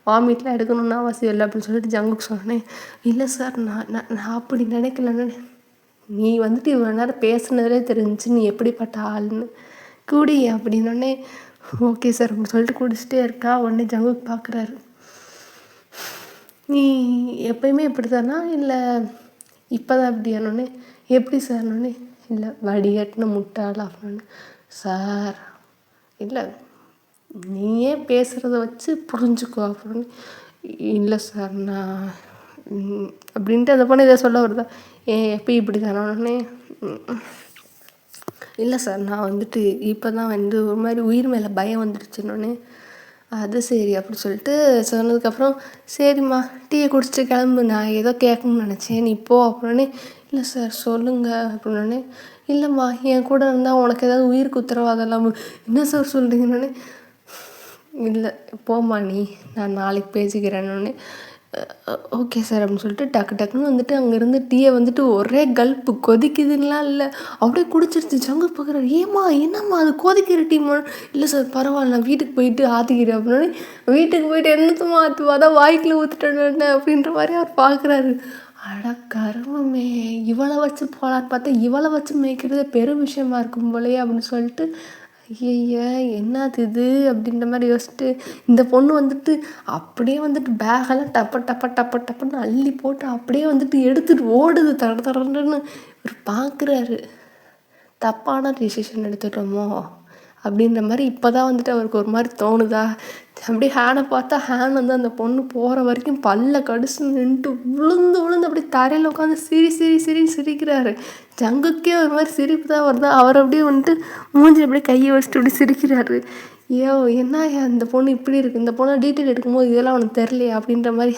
வாமிட்லாம் எடுக்கணும்னு அவசியம் இல்லை அப்படின்னு சொல்லிட்டு ஜங்குக்கு சொன்னேன். இல்லை சார் நான் அப்படி நினைக்கலன்னு. நீ வந்துட்டு இவ்வளோ நேரம் பேசுனதுலே தெரிஞ்சிச்சு நீ எப்படிப்பட்ட ஆள்னு. குடி அப்படின்னோடனே ஓகே சார் அப்படின்னு சொல்லிட்டு குடிச்சிட்டே இருக்கா. உடனே ஜங்குக்கு பார்க்குறாரு. நீ எப்பயுமே இப்படி தானா இல்லை இப்போ தான் அப்படியானோடனே. எப்படி சார்னோடனே இல்லை வடிகட்டின முட்டாளா அப்படின்னு. சார் இல்லை நீயே பேசுகிறத வச்சு புரிஞ்சுக்கோ அப்படின்னு. இல்லை சார் நான் அப்படின்ட்டு அந்த பொண்ணு இதை சொல்ல வருதா. எப்போ இப்படி தானே. இல்லை சார் நான் வந்துட்டு இப்போ தான் வந்து ஒரு மாதிரி உயிர் மேலே பயம் வந்துடுச்சுன்னொன்னே. அது சரி அப்படி சொல்லிட்டு சொன்னதுக்கப்புறம் சரிம்மா டீயை குடிச்சிட்டு கிளம்பு, நான் ஏதோ கேட்கணும்னு நினச்சேன் நீ போ அப்படின்னே. இல்லை சார் சொல்லுங்கள் அப்படின்னே. இல்லைம்மா என் கூட இருந்தால் உனக்கு ஏதாவது உயிருக்கு உத்தரவாதம் இல்லாமல். என்ன சார் சொல்கிறீங்கன்னொன்னே. இல்லை போம்மா நீ, நான் நாளைக்கு பேசிக்கிறேன்னொன்னே. ஓகே சார் அப்படின்னு சொல்லிட்டு டக்குன்னு வந்துட்டு அங்கேருந்து டீயை வந்துட்டு ஒரே கல்ப்பு கொதிக்குதுன்னெலாம் இல்லை அப்படியே குடிச்சிருச்சு. ஜங்கு பார்க்குறாரு. ஏம்மா என்னம்மா அது கொதிக்கிற டீமா. இல்லை சார் பரவாயில்ல நான் வீட்டுக்கு போயிட்டு ஆற்றிக்கிறேன் அப்படின்னே. வீட்டுக்கு போயிட்டு என்னத்துமா ஆற்றுவா, அதான் வாய்க்கில் ஊற்றுட்டேன்னு அப்படின்ற மாதிரி அவர் பார்க்குறாரு. அட கருமமே, இவளை வச்சு போகலான்னு பார்த்தா இவளை வச்சு மேய்க்கிறதே பெரும் விஷயமா இருக்கும் போலையே அப்படின்னு சொல்லிட்டு ஐய என்னது இது அப்படின்ற மாதிரி யோசிச்சுட்டு இந்த பொண்ணு வந்துட்டு அப்படியே வந்துட்டு பேகெல்லாம் டப்புன்னு அள்ளி போட்டு அப்படியே வந்துட்டு எடுத்துகிட்டு ஓடுது தடன்னு. இவர் பார்க்குறாரு. தப்பான டிசிஷன் எடுத்துட்டோமோ அப்படின்ற மாதிரி இப்போ தான் வந்துட்டு அவருக்கு ஒரு மாதிரி தோணுதா. அப்படியே ஹேனை பார்த்தா ஹேன் வந்து அந்த பொண்ணு போகிற வரைக்கும் பல்ல கடிச்சு நின்றுட்டு விழுந்து அப்படியே தரையில் உட்காந்து சிரிக்கிறாரு. ஜங்குக்கே ஒரு மாதிரி சிரிப்பு தான் வருதா. அவர் அப்படியே வந்துட்டு மூஞ்சி அப்படியே கையை வச்சுட்டு அப்படி சிரிக்கிறாரு. என்ன இந்த பொண்ணு இப்படி இருக்குது, இந்த பொண்ணை டீட்டெயில் எடுக்கும்போது இதெல்லாம் அவனுக்கு தெரியலையா அப்படின்ற மாதிரி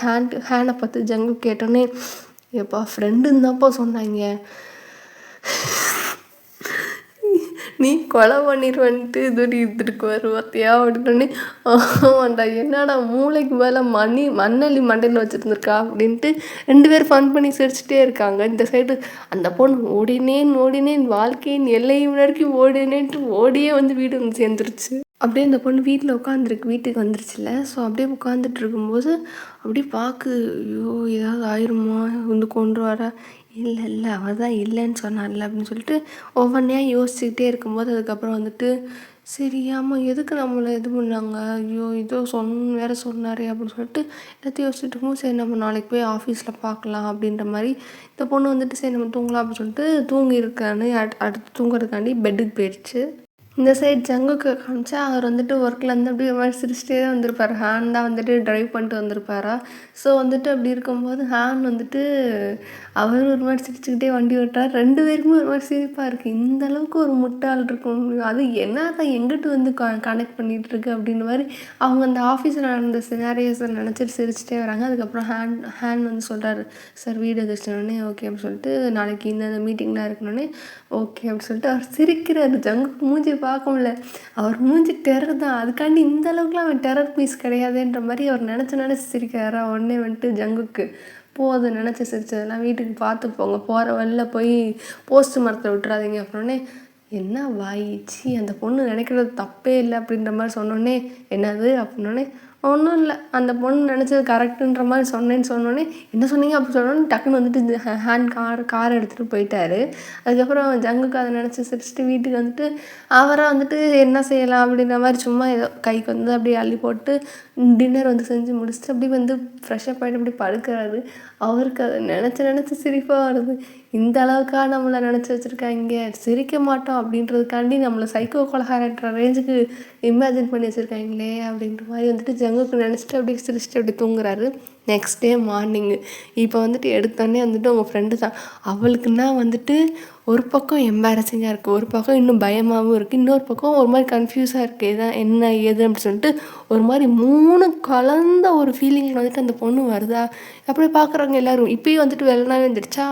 ஹேனை பார்த்து ஜங்கு கேட்டோன்னே. எப்பா ஃப்ரெண்டுன்னு தான்ப்பா சொன்னாங்க, நீ கொலை பண்ணிடுவன்ட்டு இதுவரை இருந்துருக்கு வரு பார்த்தியா அப்படின்னே. ஆமாண்டா, என்னடா மூளைக்கு மேலே மண்ணள்ளி மண்டையில் வச்சுருந்துருக்கா அப்படின்ட்டு 2 பேர் ஃபன் பண்ணி சிரிச்சிட்டே இருக்காங்க. இந்த சைடு அந்த பொண்ணு ஓடினேன் வாழ்க்கையின் எல்லையை வரைக்கும் ஓடினேன்ட்டு ஓடியே வந்து வீடு வந்து சேர்ந்துருச்சு. அப்படியே இந்த பொண்ணு வீட்டில் உட்காந்துருக்கு, வீட்டுக்கு வந்துருச்சுல. ஸோ அப்படியே உட்காந்துட்டு இருக்கும்போது அப்படியே ஐயோ ஏதாவது ஆயிருமா, வந்து கொண்டு வர. இல்லை அவள் தான் இல்லைன்னு சொன்னார்ல அப்படின்னு சொல்லிட்டு ஒவ்வொன்றையா யோசிச்சுக்கிட்டே இருக்கும்போது அதுக்கப்புறம் வந்துட்டு சரி ஆமாம் எதுக்கு நம்மளை இது பண்ணாங்க, ஐயோ இதோ வேறு சொன்னாரே அப்படின்னு சொல்லிட்டு எல்லாத்தையும் யோசிச்சுட்டு இருக்கும்போது சரி நம்ம நாளைக்கு போய் ஆஃபீஸில் பார்க்கலாம் அப்படின்ற மாதிரி இந்த பொண்ணு வந்துட்டு சரி நம்ம தூங்கலாம் அப்படின்னு சொல்லிட்டு தூங்கியிருக்கான்னு அடுத்து தூங்குறதுக்காண்டி பெட்டுக்கு போயிடுச்சு. இந்த சைட் ஜங்குக்கு காமிச்சா அவர் வந்துட்டு ஒர்க்லேருந்து அப்படியே ஒரு மாதிரி சிரிச்சிட்டே தான் வந்திருப்பார். ஹேன் தான் வந்துட்டு ட்ரைவ் பண்ணிட்டு வந்திருப்பாரா. ஸோ வந்துட்டு அப்படி இருக்கும்போது ஹேன் வந்துட்டு அவர் ஒரு மாதிரி சிரிச்சுக்கிட்டே வண்டி ஓட்டுறார். 2 பேருக்குமே ஒரு மாதிரி சிரிப்பாக இருக்குது. இந்த அளவுக்கு ஒரு முட்டாள் இருக்கும், அது என்ன தான் எங்கிட்டு வந்து கனெக்ட் பண்ணிகிட்டு இருக்கு அப்படின்ற மாதிரி அவங்க அந்த ஆஃபீஸில் நடந்த சினாரியோஸை நினச்சிட்டு சிரிச்சிட்டே வராங்க. அதுக்கப்புறம் ஹேன் வந்து சொல்கிறாரு, சார் வீடு எதிர்ச்சினோடனே ஓகே அப்படின்னு சொல்லிட்டு நாளைக்கு இந்த மீட்டிங்லாம் இருக்கணுன்னே ஓகே அப்படின்னு சொல்லிட்டு அவர் சிரிக்கிறாரு. ஜங்குக்கு மூஞ்சி பார்க்க முடியல, அவர் மூஞ்சி டெரர் தான். அதுக்காண்டி இந்த அளவுக்குலாம் அவன் டெரர் பீஸ் கிடையாதுன்ற மாதிரி அவர் நினச்சி சிரிக்கிறாரா. உடனே வந்துட்டு ஜங்குக்கு அதை நினச்சி சிரிச்சதெல்லாம் வீட்டுக்கு பார்த்து போங்க, போகிற வழியில் போய் போஸ்ட் மரத்தில் விட்டுறாதீங்க அப்படின்னே. என்ன வாயிச்சு, அந்த பொண்ணு நினைக்கிறது தப்பே இல்லை அப்படின்ற மாதிரி சொன்னோடனே என்னது அப்படின்னோடனே ஒன்றும் இல்லை அந்த பொண்ணு நினச்சது கரெக்டுன்ற மாதிரி சொன்னோன்னே என்ன சொன்னீங்க அப்படி சொன்னோன்னே டக்குன்னு வந்துட்டு ஹேண்ட் கார் எடுத்துகிட்டு போயிட்டாரு. அதுக்கப்புறம் ஜங்குக்கு அதை நினச்சி சிரிச்சிட்டு வீட்டுக்கு வந்துட்டு அவராக வந்துட்டு என்ன செய்யலாம் அப்படின்ற மாதிரி சும்மா ஏதோ கைக்கு வந்து அப்படியே அள்ளி போட்டு டின்னர் வந்து செஞ்சு முடிச்சுட்டு அப்படி வந்து ஃப்ரெஷ்ஷப் ஆகிட்டு அப்படி படுக்கிறாரு. அவருக்கு அதை நினச்சி சிரிப்பாக வருது. இந்த அளவுக்காக நம்மளை நினச்சி வச்சுருக்காங்க, சிரிக்க மாட்டோம் அப்படின்றதுக்காண்டி நம்மளை சைக்கோ கொலகாரன்ற ரேஞ்சுக்கு இமேஜின் பண்ணி வச்சுருக்காங்களே அப்படின்ற மாதிரி வந்துட்டு ஜங்குக்கு நினச்சிட்டு அப்படியே சிரிச்சிட்டு அப்படி தூங்குறாரு. நெக்ஸ்ட் டே மார்னிங்கு இப்போ வந்துட்டு எடுத்தோடனே வந்துட்டு உங்கள் ஃப்ரெண்டு தான். அவளுக்குன்னா வந்துட்டு ஒரு பக்கம் எம்பாரசிங்காக இருக்குது, ஒரு பக்கம் இன்னும் பயமாகவும் இருக்குது, இன்னொரு பக்கம் ஒரு மாதிரி கன்ஃபியூஸாக இருக்குது, இதான் என்ன ஏது அப்படின்னு சொல்லிட்டு ஒரு மாதிரி 3 கலந்த ஒரு ஃபீலிங்கில் வந்துட்டு அந்த பொண்ணு வருதா. அப்படியே பார்க்குறவங்க எல்லோரும் இப்போயும் வந்துட்டு வெள்ளனாவே வந்துடுச்சா,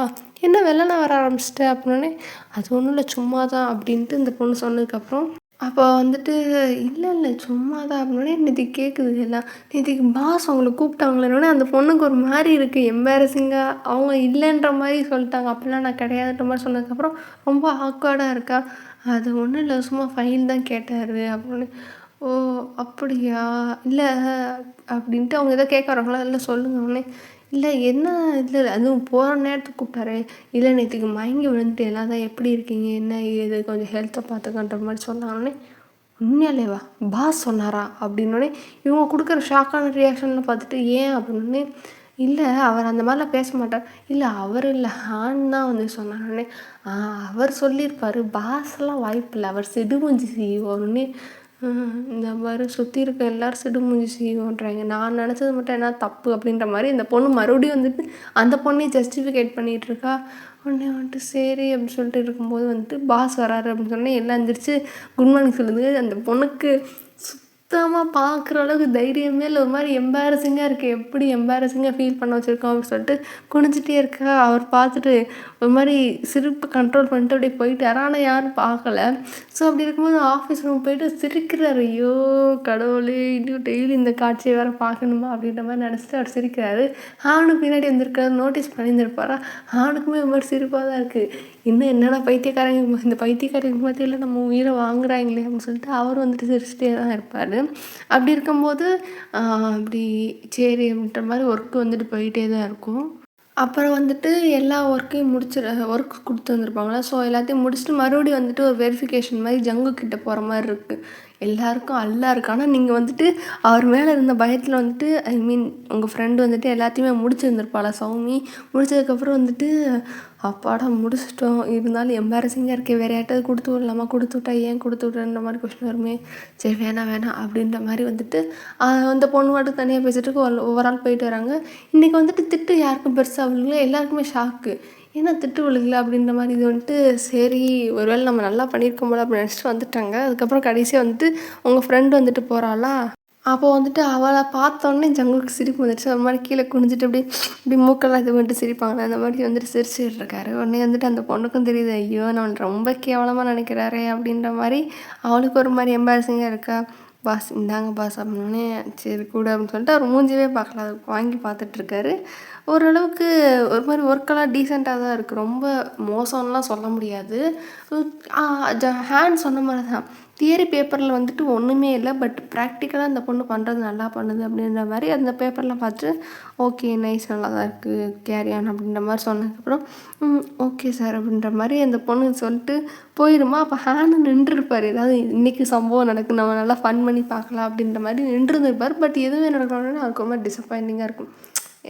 என்ன வெள்ளனா வர ஆரம்பிச்சிட்ட அப்படின்னே. அது ஒன்றும் இல்லை சும்மா தான் அப்படின்ட்டு இந்த பொண்ணு சொன்னதுக்கப்புறம் அப்போ வந்துட்டு இல்லை சும்மா தான் அப்படின்னே. நேற்றுக்கு கேட்குது எல்லாம், நேற்றுக்கு பாஸ் அவங்கள கூப்பிட்டாங்களேன்னொடனே அந்த பொண்ணுக்கு ஒரு மாதிரி இருக்குது எம்பாரசிங்காக. அவங்க இல்லைன்ற மாதிரி சொல்லிட்டாங்க, அப்படிலாம் நான் கிடையாதுன்ற மாதிரி சொன்னதுக்கப்புறம் ரொம்ப ஆக்வர்டாக இருக்கா. அது ஒன்றும் இல்லை சும்மா ஃபைல் தான் கேட்டார் அப்படின்னு. ஓ அப்படியா, இல்லை அப்படின்ட்டு அவங்க எதோ கேட்க வராங்களா, இல்லை சொல்லுங்க உடனே. இல்லை என்ன இல்லை அதுவும் போகிற நேரத்துக்கு கூப்பிட்டாரு. இல்லை நேற்றுக்கு மயங்கி விழுந்துட்டு எல்லாம் தான் எப்படி இருக்கீங்க என்ன ஏது கொஞ்சம் ஹெல்த்தை பார்த்துக்கன்ற மாதிரி சொன்னாங்கன்னே. உண்மையாலேவா பாஸ் சொன்னாரா அப்படின்னோடனே இவங்க கொடுக்குற ஷாக்கான ரியாக்ஷன்லாம் பார்த்துட்டு ஏன் அப்படின்னே. இல்லை அவர் அந்த மாதிரிலாம் பேச மாட்டார். இல்லை அவர் இல்லை ஹான் தான் வந்து சொன்னாங்கன்னே. அவர் சொல்லியிருப்பார், பாஸ்லாம் வாய்ப்பு இல்லை, அவர் சிடுமூஞ்சி செய்வோன்னே. இந்த மாதிரி சுற்றி இருக்க எல்லோரும் சிடுமூஞ்சி செய்வோன்றாங்க, நான் நினச்சது மட்டும் என்ன தப்பு அப்படின்ற மாதிரி இந்த பொண்ணு மறுபடியும் வந்துட்டு அந்த பொண்ணையும் ஜஸ்டிஃபிகேட் பண்ணிகிட்ருக்கா. உடனே வந்துட்டு சரி அப்படின்னு சொல்லிட்டு இருக்கும்போது வந்துட்டு பாஸ் வராரு அப்படின்னு சொன்னேன். எல்லாம் எழுந்திரிச்சு குட் மார்னிங் சொல்லுது. அந்த பொண்ணுக்கு சுத்தமாக பார்க்குற அளவுக்கு தைரியமே இல்லை, ஒரு மாதிரி எம்பாரசிங்காக இருக்குது. எப்படி எம்பாரசிங்காக ஃபீல் பண்ண வச்சுருக்கோம் அப்படின்னு சொல்லிட்டு குனிஞ்சிட்டே இருக்கா. அவர் பார்த்துட்டு ஒரு மாதிரி சிரிப்பு கண்ட்ரோல் பண்ணிட்டு அப்படியே போயிட்டார். ஆனால் யாரும் பார்க்கல. ஸோ அப்படி இருக்கும்போது ஆஃபீஸ் ரூம் போயிட்டு சிரிக்கிறாரு. ஐயோ கடவுளே, இன்னும் டெய்லி இந்த காட்சியை வேறு பார்க்கணுமா அப்படின்ற மாதிரி நினச்சிட்டு அவர் சிரிக்கிறாரு. ஹானுக்கு பின்னாடி வந்திருக்காரு, நோட்டீஸ் பண்ணியிருந்திருப்பாரா. ஹானுக்குமே ஒரு மாதிரி சிரிப்பாக தான் இருக்குது. இன்னும் என்னடா பைத்தியக்காரங்க, இந்த பைத்தியக்காரங்க மத்தியில் நம்ம உயிரை வாங்குறாங்களே அப்படின்னு சொல்லிட்டு அவர் வந்துட்டு சிரிச்சிட்டே தான் இருப்பார். அப்படி இருக்கும்போது அப்படி சரி அப்படின்ற மாதிரி ஒர்க்கு வந்துட்டு போயிட்டே தான் இருக்கும். அப்புறம் வந்துட்டு எல்லா ஒர்க்கையும் ஒர்க் கொடுத்து வந்திருப்பாங்களா. ஸோ எல்லாத்தையும் முடிச்சுட்டு மறுபடியும் வந்துட்டு ஒரு வெரிஃபிகேஷன் மாதிரி ஜங்குக்கிட்ட போகிற மாதிரி இருக்குது. எல்லாருக்கும் அல்லா இருக்கு. ஆனால் நீங்கள் வந்துட்டு அவர் மேலே இருந்த பயத்தில் வந்துட்டு ஐ மீன் உங்கள் ஃப்ரெண்டு வந்துட்டு எல்லாத்தையுமே முடிச்சிருந்துருப்பாளா சௌமி. முடிச்சதுக்கப்புறம் வந்துட்டு அப்பாடா முடிச்சிட்டோம், இருந்தாலும் எம்பாரசிங்காக இருக்கே, வேறு யார்ட்டாவது கொடுத்து விடலாமா, கொடுத்து விட்டா ஏன் கொடுத்து விட்றன்ற மாதிரி கொஸ்டின் வருமே. சரி வேணாம் அப்படின்ற மாதிரி வந்துட்டு அந்த பொண்ணு மட்டும் தனியாக பேசிட்டு ஒவ்வொரு ஆள் போயிட்டு வராங்க. இன்றைக்கி வந்துட்டு திட்டு யாருக்கும் பெருசாக விழுங்கல, எல்லாருக்குமே ஷாக்கு. ஏன்னா திட்டு விழுகல அப்படின்ற மாதிரி இது வந்துட்டு சரி ஒருவேளை நம்ம நல்லா பண்ணியிருக்கோம் போல அப்படின்னு நினச்சிட்டு வந்துட்டாங்க. அதுக்கப்புறம் கடைசியாக வந்துட்டு உங்கள் ஃப்ரெண்டு வந்துட்டு போகிறாளா. அப்போ வந்துட்டு அவளை பார்த்தோன்னே ஜங்குக்கு சிரிப்பு வந்துடுச்சு. ஒரு மாதிரி கீழே குனிஞ்சிட்டு அப்படி இப்படி மூக்கெல்லாம் இது பண்ணிட்டு சிரிப்பாங்களே அந்த மாதிரி வந்துட்டு சிரிச்சுட்டு இருக்காரு. உடனே வந்துட்டு அந்த பொண்ணுக்கும் தெரியுது, ஐயோ நம்மளை ரொம்ப கேவலமாக நினைக்கிறாரே அப்படின்ற மாதிரி. அவளுக்கு ஒரு மாதிரி எம்பாரசிங்காக இருக்கா. பாஸ் இந்தாங்க பாஸ் அப்படின்னே, சரி கூட அப்படின்னு சொல்லிட்டு அவர் மூஞ்சிவே பார்க்கல, அதை வாங்கி பார்த்துட்ருக்காரு. ஓரளவுக்கு ஒரு மாதிரி ஒர்க்கெல்லாம் டீசெண்டாக தான் இருக்குது, ரொம்ப மோசம்லாம் சொல்ல முடியாது. ஹேண்ட் சொன்ன மாதிரி தான், தியரி பேப்பரில் வந்துட்டு ஒன்றுமே இல்லை, பட் ப்ராக்டிக்கலாக அந்த பொண்ணு பண்ணுறது நல்லா பண்ணுது அப்படின்ற மாதிரி அந்த பேப்பர்லாம் பார்த்துட்டு ஓகே நைஸ் நல்லா தான் இருக்குது கேரி ஆன் அப்படின்ற மாதிரி சொன்னதுக்கப்புறம் ஓகே சார் அப்படின்ற மாதிரி அந்த பொண்ணு சொல்லிட்டு போயிடுமா. அப்போ ஹேண்டு நின்றுருப்பார், ஏதாவது இன்றைக்கி சம்பவம் நடக்குது நம்ம நல்லா ஃபன் பண்ணி பார்க்கலாம் அப்படின்ற மாதிரி நின்றுருந்துருப்பார். பட் எதுவுமே நடக்கணும்னு அவருக்கு ரொம்ப டிசப்பாயிண்டிங்காக இருக்கும்.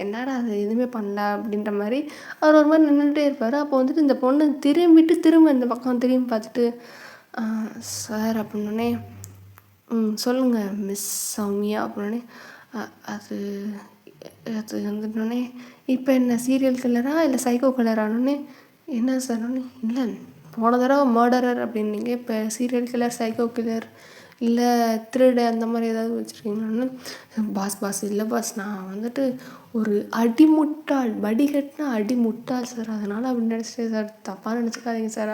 என்னடா அது எதுவுமே பண்ணல அப்படின்ற மாதிரி அவர் ஒரு மாதிரி நின்றுட்டே இருப்பார். அப்போ வந்துட்டு இந்த பொண்ணு திரும்ப இந்த பக்கம் திரும்பி பார்த்துட்டு சார் அப்படின்னே, சொல்லுங்கள் மிஸ் சௌமியா அப்படின்னே, அது அது வந்துட்டோடனே இப்போ என்ன சீரியல் கில்லரா இல்லை சைக்கோ கில்லரானோடனே, என்ன சார் இல்லை போன தடவை மர்டரர் அப்படின்னீங்க, இப்போ சீரியல் கில்லர் சைக்கோ கில்லர் இல்லை திருடு அந்த மாதிரி ஏதாவது வச்சுருக்கீங்களான்னு. பாஸ் இல்லை பாஸ், நான் வந்துட்டு ஒரு அடிமுட்டாள், வடிகட்டினா அடிமுட்டாள் சார், அதனால் அப்படி நினச்சிட்டேன் சார், தப்பாக நினச்சிக்காதீங்க சார்.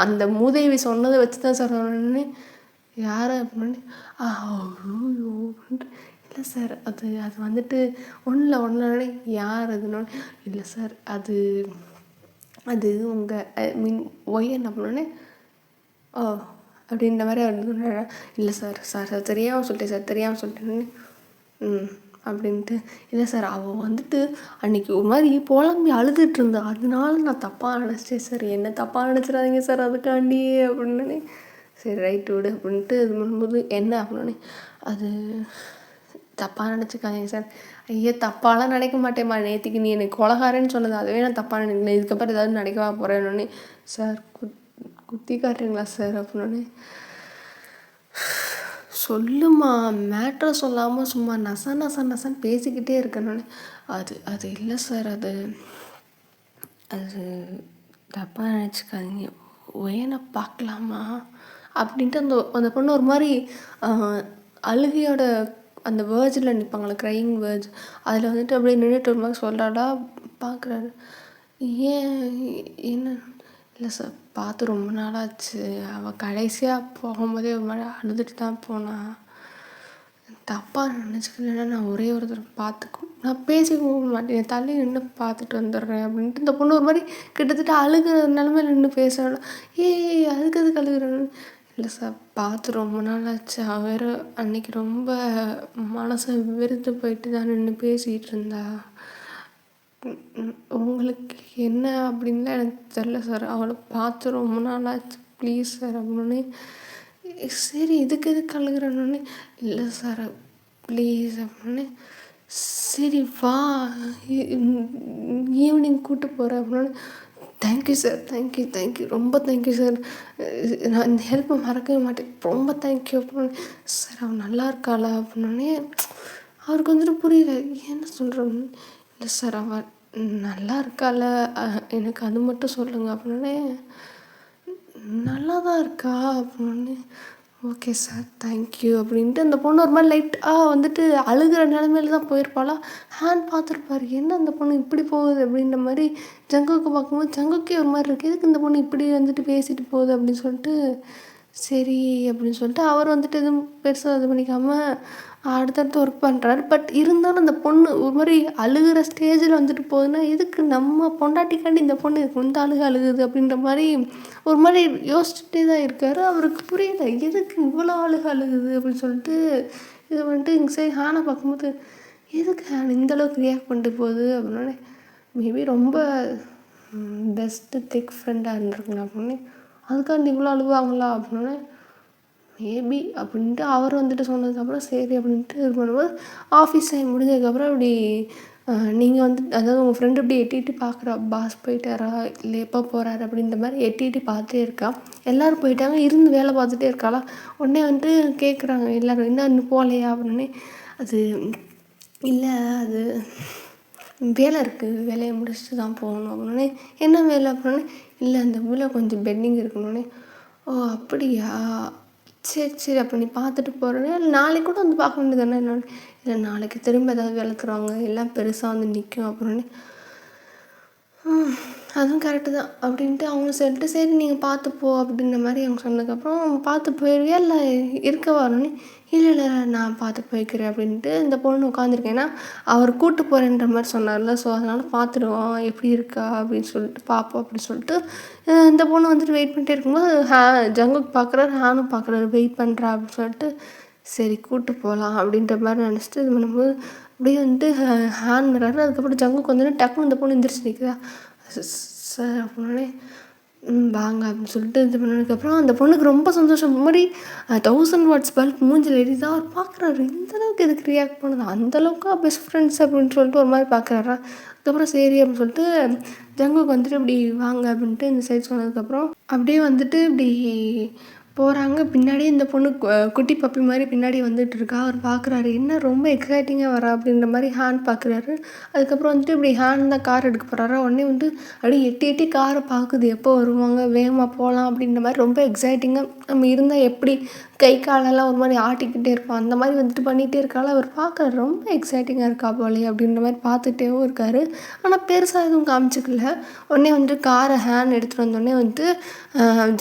அந்த மூதேவி சொன்னதை வச்சு தான் சார் சொன்னேன்னு. யார் அப்படின்னு ஐயோ அப்படின்ட்டு, இல்லை சார் அது வந்துட்டு ஒன்றும் யார் அதுன்னு, இல்லை சார் அது உங்கள் மீன் ஒய்யன் அப்படின்னே, ஓ அப்படின்ற மாதிரி அவர் இல்லை சார் தெரியாமல் சொல்லிட்டேன்னு அப்படின்ட்டு. இல்லை சார் அவள் வந்துட்டு அன்றைக்கி ஒரு மாதிரி புலம்பி அழுதுட்டு இருந்தா, அதனால நான் தப்பாக நினச்சிட்டேன் சார், என்ன தப்பாக நினச்சிடாதீங்க சார் அதுக்காண்டி அப்படின்னு. சரி ரைட்டு விடு அப்படின்ட்டு இது பண்ணும்போது என்ன அப்படின்னு, அது தப்பாக நினச்சிக்காதீங்க சார். ஐயோ தப்பாலாம் நினைக்க மாட்டேம்மா, நேற்றுக்கு நீ எனக்கு கொலகாரன்னு சொன்னது அதுவே நான் தப்பாக நினைக்கல, இதுக்கப்புறம் ஏதாவது நினைக்கவா போகிறேன்னு. சார் குத்தி காட்டுறீங்களா சார் அப்படின்னு. சொல்லுமா, மேட்ரை சொல்லாமல் சும்மா நசன்னு பேசிக்கிட்டே இருக்கேன்னு. அது இல்லை சார், அது தப்பாக நினச்சிக்காதீங்க, ஒயனை பார்க்கலாமா அப்படின்ட்டு அந்த பொண்ணு ஒரு மாதிரி அழுகையோட அந்த வேர்ஜில் நிற்பாங்களே, க்ரையிங் வேர்ஜ், அதில் வந்துட்டு அப்படியே நின்றுட்டு ஒரு மாதிரி சொல்கிறாடா. பார்க்குறாரு, ஏன் என்ன, இல்லை சார் பார்த்து ரொம்ப நாளாச்சு, அவள் கடைசியாக போகும்போதே ஒரு மாதிரி அழுதுட்டு தான் போனான், தப்பாக நினச்சிக்கலன்னா நான் ஒரே ஒரு தடவை பார்த்துக்கும், நான் பேசிக்க மாட்டேன், தள்ளி நின்று பார்த்துட்டு வந்துடுறேன் அப்படின்ட்டு. இந்த பொண்ணு ஒரு மாதிரி கிட்டத்தட்ட அழுகிற நிலமையில நின்று பேசுகிறாள். அதுக்கு அழுகிறேன்னு. இல்லை சார் பார்த்து ரொம்ப நாள் ஆச்சு, வேறு அன்றைக்கி ரொம்ப மனசை வெறுத்து போயிட்டு தான் நின்று பேசிகிட்டு இருந்தா, உங்களுக்கு என்ன அப்படின்லாம் எனக்கு தெரில சார், அவளை பார்த்து ரொம்ப நாள் ஆச்சு ப்ளீஸ் சார் அப்படின்னு. சரி இதுக்கு அழுகிறேன்னு. இல்லை சார் ப்ளீஸ் அப்படின்னு. சரி வா ஈவினிங் கூப்பிட்டு போகிறேன் அப்படின்னு. தேங்க்யூ சார், தேங்க்யூ ரொம்ப தேங்க்யூ சார், நான் இந்த ஹெல்ப்பை மறக்கவே மாட்டேன், ரொம்ப தேங்க்யூ அப்படின்னு. சார் அவன் நல்லா இருக்காளா அப்படின்னே அவருக்கு வந்துட்டு புரியல, என்ன சொல்கிறோன்னு. இல்லை சார் அவன் நல்லா இருக்கால, எனக்கு அது மட்டும் சொல்லுங்கள் அப்படின்னே. நல்லா தான் இருக்கா அப்படின்னு. ஓகே சார் தேங்க்யூ அப்படின்ட்டு அந்த பொண்ணு ஒரு மாதிரி லைட்டாக வந்துட்டு அழுகிற நிலமையில தான் போயிருப்பாளா. ஹேண்ட் பார்த்துருப்பாரு, என்ன அந்த பொண்ணு இப்படி போகுது அப்படின்ற மாதிரி. ஜங்குக்கு பார்க்கும்போது ஜங்குக்கே ஒரு மாதிரி இருக்குது, எதுக்கு இந்த பொண்ணு இப்படி வந்துட்டு பேசிட்டு போகுது அப்படின்னு சொல்லிட்டு, சரி அப்படின்னு சொல்லிட்டு அவர் வந்துட்டு எதுவும் பெருசாக இது பண்ணிக்காமல் அடுத்தடுத்து ஒர்க் பண்ணுறாரு. பட் இருந்தாலும் அந்த பொண்ணு ஒரு மாதிரி அழுகிற ஸ்டேஜில் வந்துட்டு போகுதுன்னா, எதுக்கு நம்ம பொண்டாட்டிக்காண்டி இந்த பொண்ணு இந்த அழுகுது அப்படின்ற மாதிரி ஒரு மாதிரி யோசிச்சுட்டே தான் இருக்கார். அவருக்கு புரியல, எதுக்கு இவ்வளோ அழுகுது அப்படின்னு சொல்லிட்டு இது வந்துட்டு இங்கே சரி ஹானை பார்க்கும்போது, எதுக்கு ஹான் இந்தளவுக்கு ரியாக்ட் பண்ணிட்டு போகுது அப்படின்னே. மேபி ரொம்ப பெஸ்ட்டு திக் ஃப்ரெண்டாக இருந்திருக்கலாம் அப்படின்னு. அதுக்காண்டி இவ்வளோ அழுவாங்களா அப்படின்னே. மேபி அப்படின்ட்டு அவர் வந்துட்டு சொன்னதுக்கப்புறம் சரி அப்படின்ட்டு இது பண்ணும்போது ஆஃபீஸ் டைம் முடிஞ்சதுக்கப்புறம் அப்படி நீங்கள் வந்து அதாவது உங்கள் ஃப்ரெண்டு இப்படி எட்டிட்டு பார்க்குறா, பாஸ் போயிட்டாரா இல்லை எப்போ போகிறாரு அப்படின்ற மாதிரி எட்டிட்டு பார்த்துட்டே இருக்கா. எல்லோரும் போயிட்டாங்க, இருந்து வேலை பார்த்துட்டே இருக்காளா. உடனே வந்துட்டு கேட்குறாங்க எல்லோரும், என்ன இன்னும் போகலையா அப்படின்னு. அது இல்லை, அது வேலை இருக்குது, வேலையை முடிச்சுட்டு தான் போகணும் அப்படின்னே. என்ன வேலை அப்படின்னே. இல்லை அந்த ஊரில் கொஞ்சம் பெண்டிங் இருக்கணுன்னே. ஓ அப்படியா சரி, சரி. அப்ப நீ பார்த்துட்டு போறேன்னா, நாளைக்கு கூட வந்து பார்க்க வேண்டியது தானே என்னன்னு. இல்ல நாளைக்கு திரும்ப ஏதாவது விளக்குறாங்க, எல்லாம் பெருசா வந்து நிக்கும் அப்படின்னு. ம். அதுவும் கரெக்டு தான் அப்படின்ட்டு அவங்க சொல்லிட்டு, சரி நீங்கள் பார்த்து போ அப்படின்ற மாரி அவங்க சொன்னதுக்கப்புறம், பார்த்து போயிருவியா இல்லை இருக்கவா அப்படின்னோனே, இல்லை இல்லை நான் பார்த்து போய்க்கிறேன் அப்படின்ட்டு இந்த பொண்ணு உட்காந்துருக்கேன். ஏன்னா அவர் கூட்டு போகிறேன்ற மாதிரி சொன்னார்ல, ஸோ அதனால் பார்த்துடுவோம் எப்படி இருக்கா அப்படின்னு சொல்லிட்டு பார்ப்போம் அப்படின்னு சொல்லிட்டு இந்த பொண்ணு வந்துட்டு வெயிட் பண்ணிட்டே இருக்கும்போது ஜங்குக் பார்க்குறாரு, ஹானும் பார்க்குறாரு, வெயிட் பண்ணுறா அப்படின்னு சொல்லிட்டு, சரி கூட்டு போகலாம் அப்படின்ற மாதிரி நினச்சிட்டு இது பண்ணும்போது அப்படியே வந்துட்டு ஹேண்ட் வர்றாரு. அதுக்கப்புறம் ஜங்குக்கு வந்துட்டு டக்குனு இந்த பொண்ணு எந்திரிச்சு நிற்குதா, சார் அப்படின்னோடனே வாங்க அப்படின்னு சொல்லிட்டு இது பண்ணதுக்கப்புறம் அந்த பொண்ணுக்கு ரொம்ப சந்தோஷம். முன்னாடி 1000 வாட்ஸ் பல்ப் மூஞ்சில் எரியுதா, அவர் பார்க்குறாரு இந்த அளவுக்கு எதுக்கு ரியாக்ட் பண்ணுது, அந்தளவுக்கா பெஸ்ட் ஃப்ரெண்ட்ஸ் அப்படின்னு சொல்லிட்டு ஒரு மாதிரி பார்க்குறாரா. அதுக்கப்புறம் சரி அப்படின்னு சொல்லிட்டு ஜங்குக்கு வந்துட்டு இப்படி வாங்க அப்படின்ட்டு இந்த சைட் சொன்னதுக்கப்புறம் அப்படியே வந்துட்டு இப்படி போகிறாங்க. பின்னாடியே இந்த பொண்ணு குட்டி பப்பி மாதிரி பின்னாடி வந்துட்டு இருக்கா. அவர் பார்க்குறாரு என்ன ரொம்ப எக்ஸைட்டிங்காக வரா அப்படின்ற மாதிரி ஹேண்ட் பார்க்குறாரு. அதுக்கப்புறம் வந்துட்டு இப்படி ஹேண்ட் தான் கார் எடுக்க போகிறாரா, உடனே வந்து அப்படியே எட்டி எட்டி காரை பார்க்குது, எப்போ வருவாங்க வேகமாக போகலாம் அப்படின்ற மாதிரி ரொம்ப எக்ஸைட்டிங்காக. நம்ம இருந்தால் எப்படி கை காலெல்லாம் ஒரு மாதிரி ஆட்டிக்கிட்டே இருப்போம், அந்த மாதிரி வந்துட்டு பண்ணிகிட்டே இருக்காள். அவர் பார்க்க ரொம்ப எக்ஸைட்டிங்காக இருக்கா போலே அப்படின்ற மாதிரி பார்த்துட்டேவும் இருக்கார். ஆனால் பெருசாக எதுவும் காமிச்சிக்கல. உடனே வந்துட்டு காரை ஹேண்ட் எடுத்துகிட்டு வந்தோடனே வந்துட்டு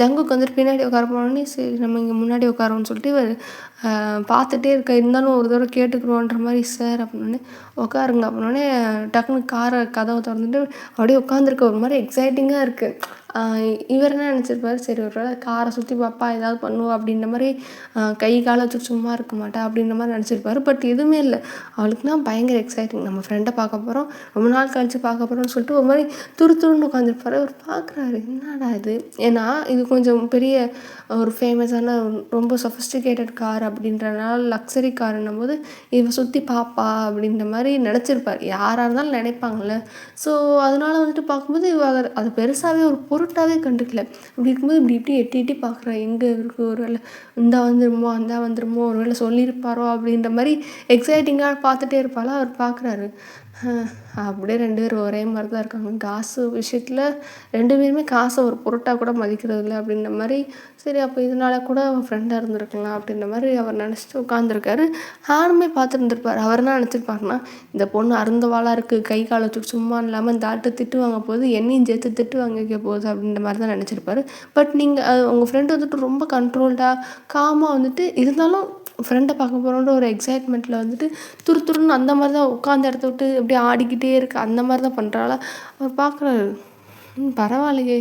ஜங்குக்கு வந்துட்டு பின்னாடி உட்கார போனோடனே சரி நம்ம இங்கே முன்னாடி உட்காரோன்னு சொல்லிட்டு இவர் பார்த்துட்டே இருக்க, இருந்தாலும் ஒரு தடவை கேட்டுக்கிறோன்ற மாதிரி சார் அப்படின்னே உட்காருங்க அப்படின்னோடனே டக்குனு காரை கதவை திறந்துட்டு அப்படியே உட்காந்துருக்க, ஒரு மாதிரி எக்ஸைட்டிங்காக இருக்குது. இவர் என்ன நினச்சிருப்பாரு, சரி ஒரு வேளை காரை சுற்றி பாப்பா ஏதாவது பண்ணுவோம் அப்படின்ற மாதிரி கை காலை வச்சுட்டு சும்மா இருக்க மாட்டா அப்படின்ற மாதிரி நினச்சிருப்பாரு. பட் எதுவுமே இல்லை, அவளுக்குனா பயங்கர எக்ஸைட்டிங், நம்ம ஃப்ரெண்டை பார்க்க போகிறோம், ரொம்ப நாள் கழித்து பார்க்க போகிறோம்னு சொல்லிட்டு ஒரு மாதிரி துருத்துருன்னு உட்காந்துருப்பாரு. அவர் பார்க்குறாரு என்னடா இது, ஏன்னா இது கொஞ்சம் பெரிய ஒரு ஃபேமஸான ரொம்ப சொஃபிஸ்டிகேட்டட் கார் அப்படின்றனால லக்ஸரி காருன்னும் போது இவ சுற்றி பாப்பா அப்படின்ற மாதிரி நினச்சிருப்பார். யாராக இருந்தாலும் நினைப்பாங்கள்ல. ஸோ அதனால வந்துட்டு பார்க்கும்போது இவ அது பெருசாகவே ஒரு பொருட்டாகவே கண்டுக்கல. அப்படி இருக்கும்போது இப்படி இப்படி எட்டி எட்டி பார்க்குறா, எங்கே இருக்குது ஒரு வேளை இந்தா வந்துருமோ அந்தா வந்துருமோ ஒரு வேளை சொல்லியிருப்பாரோ அப்படின்ற மாதிரி எக்ஸைட்டிங்காக பார்த்துட்டே இருப்பாளா. அவர் பார்க்குறாரு, அப்படியே 2 பேரும் ஒரே மாதிரி தான் இருக்காங்க. காசு விஷயத்தில் 2 பேருமே காசை ஒரு பொருட்டாக கூட மதிக்கிறது இல்லை அப்படின்ற மாதிரி. சரி அப்போ இதனால கூட அவன் ஃப்ரெண்டாக இருந்திருக்கலாம் அப்படின்ற மாதிரி அவர் நினச்சிட்டு உட்காந்துருக்காரு. ஹானுமே பார்த்துருந்துருப்பார். அவர் என்ன நினச்சிருப்பாருன்னா, இந்த பொண்ணு அருந்தவாளாக இருக்குது, கை காலை வச்சுட்டு சும்மா இல்லாமல் இந்த ஆட்டை திட்டு வாங்க போகுது, என்னையும் சேர்த்து திட்டு வாங்க வைக்க போகுது அப்படின்ற மாதிரி தான் நினச்சிருப்பாரு. பட் நீங்கள் உங்கள் ஃப்ரெண்டு வந்துட்டு ரொம்ப கண்ட்ரோல்டாக காமாக வந்துட்டு இருந்தாலும் ஃப்ரெண்டை பார்க்க போகிறோன்ற ஒரு எக்ஸைட்மெண்ட்டில் வந்துட்டு துருன்னு அந்த மாதிரி தான் உட்காந்த இடத்த விட்டு அப்படியே ஆடிக்கிட்டே இருக்கு, அந்த மாதிரி தான் பண்ணுறாளா. அவர் பார்க்குறாரு, பரவாயில்லையே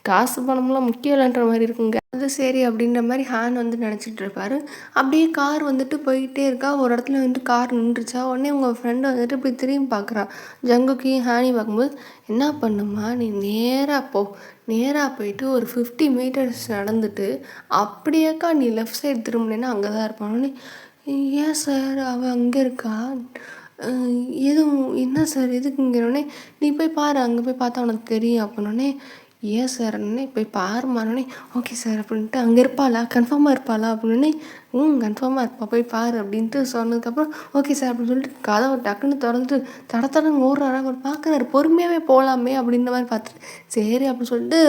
காசு பணம்லாம் முக்கியம் இல்லைன்ற மாதிரி இருக்குங்க, அது சரி அப்படின்ற மாதிரி ஹேன் வந்து நினச்சிட்டு இருப்பார். அப்படியே கார் வந்துட்டு போய்கிட்டே இருக்கா. ஒரு இடத்துல வந்துட்டு கார் நின்றுச்சா. உடனே உங்கள் ஃப்ரெண்டு வந்துட்டு இப்படி திரும்பி பார்க்குறா. ஜங்குக்கையும் ஹேனையும் பார்க்கும்போது என்ன பண்ணுமா, நீ நேராக போயிட்டு ஒரு 50 மீட்டர்ஸ் நடந்துட்டு அப்படியேக்கா நீ லெஃப்ட் சைடு திரும்பினேன்னா அங்கே தான் இருப்பானே. ஏன் சார் அவள் அங்கே இருக்கா, எதுவும் என்ன சார் எதுக்குங்கிறோடனே, நீ போய் பாரு அங்கே போய் பார்த்தா உனக்கு தெரியும் அப்படின்னோடனே, ஏன் சார் அண்ணே போய் பாருமானோடனே, ஓகே சார் அப்படின்ட்டு அங்கே இருப்பாளா கன்ஃபார்மாக இருப்பாளா அப்படின்னே, கன்ஃபார்மாக இருப்பா போய் பாரு அப்படின்ட்டு சொன்னதுக்கப்புறம் ஓகே சார் அப்படின்னு சொல்லிட்டு கதவை டக்குன்னு திறந்துட்டு தடத்தடன்னு ஓடுறாரு. அவர் பார்க்குறாரு, பொறுமையாகவே போகலாமே அப்படின்ற மாதிரி பார்த்துட்டு சரி அப்படின்னு சொல்லிட்டு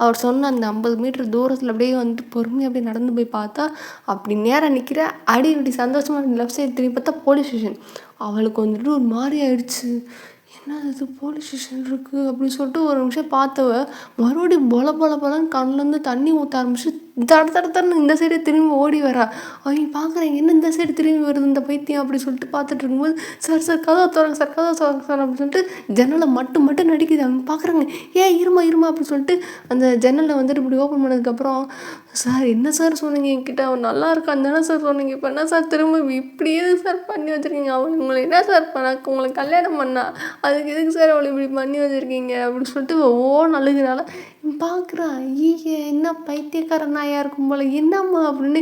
அவர் சொன்ன அந்த 50 மீட்டர் தூரத்தில் அப்படியே வந்துட்டு பொறுமையாக அப்படியே நடந்து போய் பார்த்தா அப்படி நேராக நிற்கிற அடி இப்படி சந்தோஷமாக லெஃப்ட் சைடு திரும்பி பார்த்தா போலீஸ் ஸ்டேஷன். அவளுக்கு வந்துட்டு ஒரு மாதிரி ஆயிடுச்சு, என்ன இது போலீஸ் ஸ்டேஷன் இருக்குது அப்படின்னு சொல்லிட்டு ஒரு நிமிஷம் பார்த்தவ மறுபடியும் பொலன்னு கண்ணுலேருந்து தண்ணி ஊற்ற ஆரம்பிச்சு தடன்னு இந்த சைடே திரும்பி ஓடி வரா. அவங்க பார்க்குறேன் என்ன இந்த சைடு திரும்பி வருது இந்த பைத்தியம் அப்படின்னு சொல்லிட்டு பார்த்துட்டு இருக்கும்போது, சார் கதவை திறங்க சார் அப்படின்னு சொல்லிட்டு ஜன்னலை மட்டும் நடிக்குது. அவங்க பார்க்குறாங்க, ஏன் இருமா அப்படின்னு சொல்லிட்டு அந்த ஜன்னலை வந்துட்டு இப்படி ஓப்பன் பண்ணதுக்கப்புறம், சார் என்ன சார் சொன்னீங்க என்கிட்ட, அவன் நல்லா இருக்கான்னு தானே சார் சொன்னீங்க, இப்போ என்ன சார் திரும்ப இப்படி எதுக்கு சார் பண்ணி வச்சுருக்கீங்க, அவன் உங்களை என்ன சார் உங்களை கல்யாணம் பண்ணா அதுக்கு எதுக்கு சார் அவளை இப்படி பண்ணி வச்சுருக்கீங்க அப்படின்னு சொல்லிட்டு அழுகுறால. பார்க்குறா, ஐயே என்ன பைத்தியக்கார நாயாக இருக்கும் போல், என்னம்மா அப்படின்னு.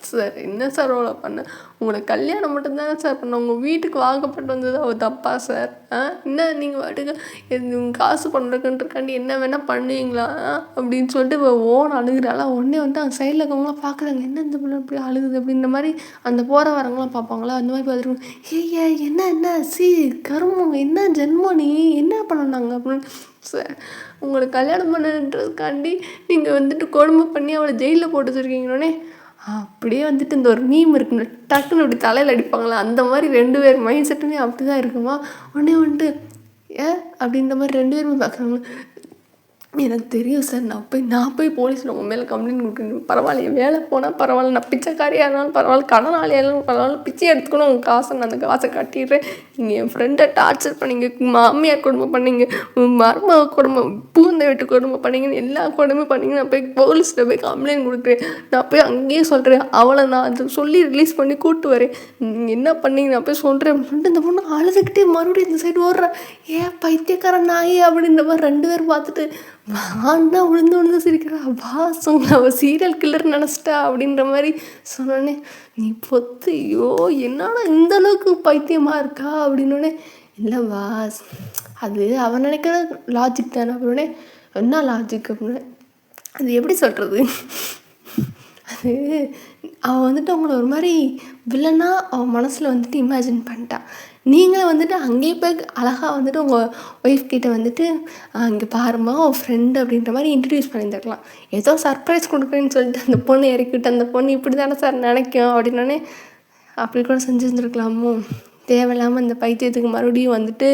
சார் என்ன சார் அவளை பண்ண, உங்களை கல்யாணம் மட்டும்தானே சார் பண்ண, உங்கள் வீட்டுக்கு வாங்கப்பட்டு வந்தது அவள் தப்பா சார், என்ன நீங்கள் வாட்டுக்கு காசு பண்ணுறதுக்குன்றக்காண்டி என்ன வேணால் பண்ணுவீங்களா அப்படின்னு சொல்லிட்டு அழுகுறாளா. உடனே வந்துட்டு அந்த சைடில் இருக்கவங்களாம் பார்க்குறாங்க, என்ன இந்த பிள்ளை இப்படி அழுகுது அப்படின்ற மாதிரி அந்த போகிற வரவங்களாம் பார்ப்பாங்களா, அந்த மாதிரி பார்த்துருக்கோம். என்ன கருமம், என்ன ஜென்மம், நீ என்ன பண்ணாங்க அப்படின்னு. சார் உங்களை கல்யாணம் பண்ணுன்றதுக்காண்டி நீங்கள் வந்துட்டு கொடுமை பண்ணி அவளை ஜெயிலில் போட்டு வச்சுருக்கீங்களோடனே, அப்படியே வந்துட்டு இந்த ஒரு மீம் இருக்குல்ல, டக்குன்னு அப்படி தலையில் அடிப்பாங்களா, அந்த மாதிரி 2 பேர் மைண்ட் செட்டுமே அப்படி தான் இருக்குமா. உடனே வந்துட்டு ஏன் அப்படின்ற மாதிரி 2 பேருமே பார்க்குறாங்க. எனக்கு தெரியும் சார், நான் போய் போலீஸில் உங்கள் மேலே கம்ப்ளைண்ட் கொடுக்குறேன். பரவாயில்ல, வேலை போனால் பரவாயில்ல, நான் பிச்சைக்காரியாக இருந்தாலும் பரவாயில்ல, கடனாளியாக இருந்தாலும் பரவாயில்ல, பிச்சை எடுத்துக்கணும், உங்கள் காசை நான் அந்த காசை கட்டிடுறேன். நீங்கள் என் ஃப்ரெண்டை டார்ச்சர் பண்ணீங்க, மாமியார் கொடுமை பண்ணீங்க, மருமக கொடுமை, பூந்த வீட்டு கொடுமை பண்ணீங்கன்னு எல்லா கொடுமை பண்ணீங்க. நான் போய் போலீஸில் போய் கம்ப்ளைண்ட் கொடுக்குறேன். நான் போய் அங்கேயே சொல்கிறேன், அவளை நான் அதை சொல்லி ரிலீஸ் பண்ணி கூப்பிட்டு வரேன். நீங்கள் என்ன பண்ணீங்க, நான் போய் சொல்கிறேன் அப்படின்னு சொல்லிட்டு இந்த பொண்ணு அழுதுகிட்டே மறுபடியும் இந்த சைடு ஓடுறேன். ஏன் பைத்தியக்காரன் நாயே அப்படின்ற மாதிரி 2 பேர் பார்த்துட்டு வாண்டா விழுந்து சிரிக்கிறா. பாஸ் உங்களை அவள் சீரியல் கில்லர் நினச்சிட்டா அப்படின்ற மாதிரி சொன்னோடனே, நீ பொத்து, ஐயோ என்னடா இந்த அளவுக்கு பைத்தியமாக இருக்கா அப்படின்னோடனே, இல்லை பாஸ் அது அவன் நினைக்கிற லாஜிக் தானே. அப்படின்னே, என்ன லாஜிக் அப்படின்னு, அது எப்படி சொல்கிறது, அது அவள் வந்துட்டு அவங்கள ஒரு மாதிரி வில்லனாக அவன் மனசில் வந்துட்டு இமேஜின் பண்ணிட்டான். நீங்களும் வந்துட்டு அங்கேயே போய் அழகாக வந்துட்டு உங்கள் ஒய்ஃப் கிட்ட வந்துட்டு இங்கே பாருமா உன் ஃப்ரெண்டு அப்படின்ற மாதிரி இன்ட்ரடியூஸ் பண்ணியிருந்துருக்கலாம். ஏதோ சர்ப்ரைஸ் கொடுக்குறேன்னு சொல்லிட்டு அந்த பொண்ணு இறக்கிவிட்டு அந்த பொண்ணு இப்படி தானே சார் நினைக்கும் அப்படின்னோடனே அப்படி கூட செஞ்சுருந்துருக்கலாமோ. தேவையில்லாமல் இந்த பைத்தியத்துக்கு மறுபடியும் வந்துட்டு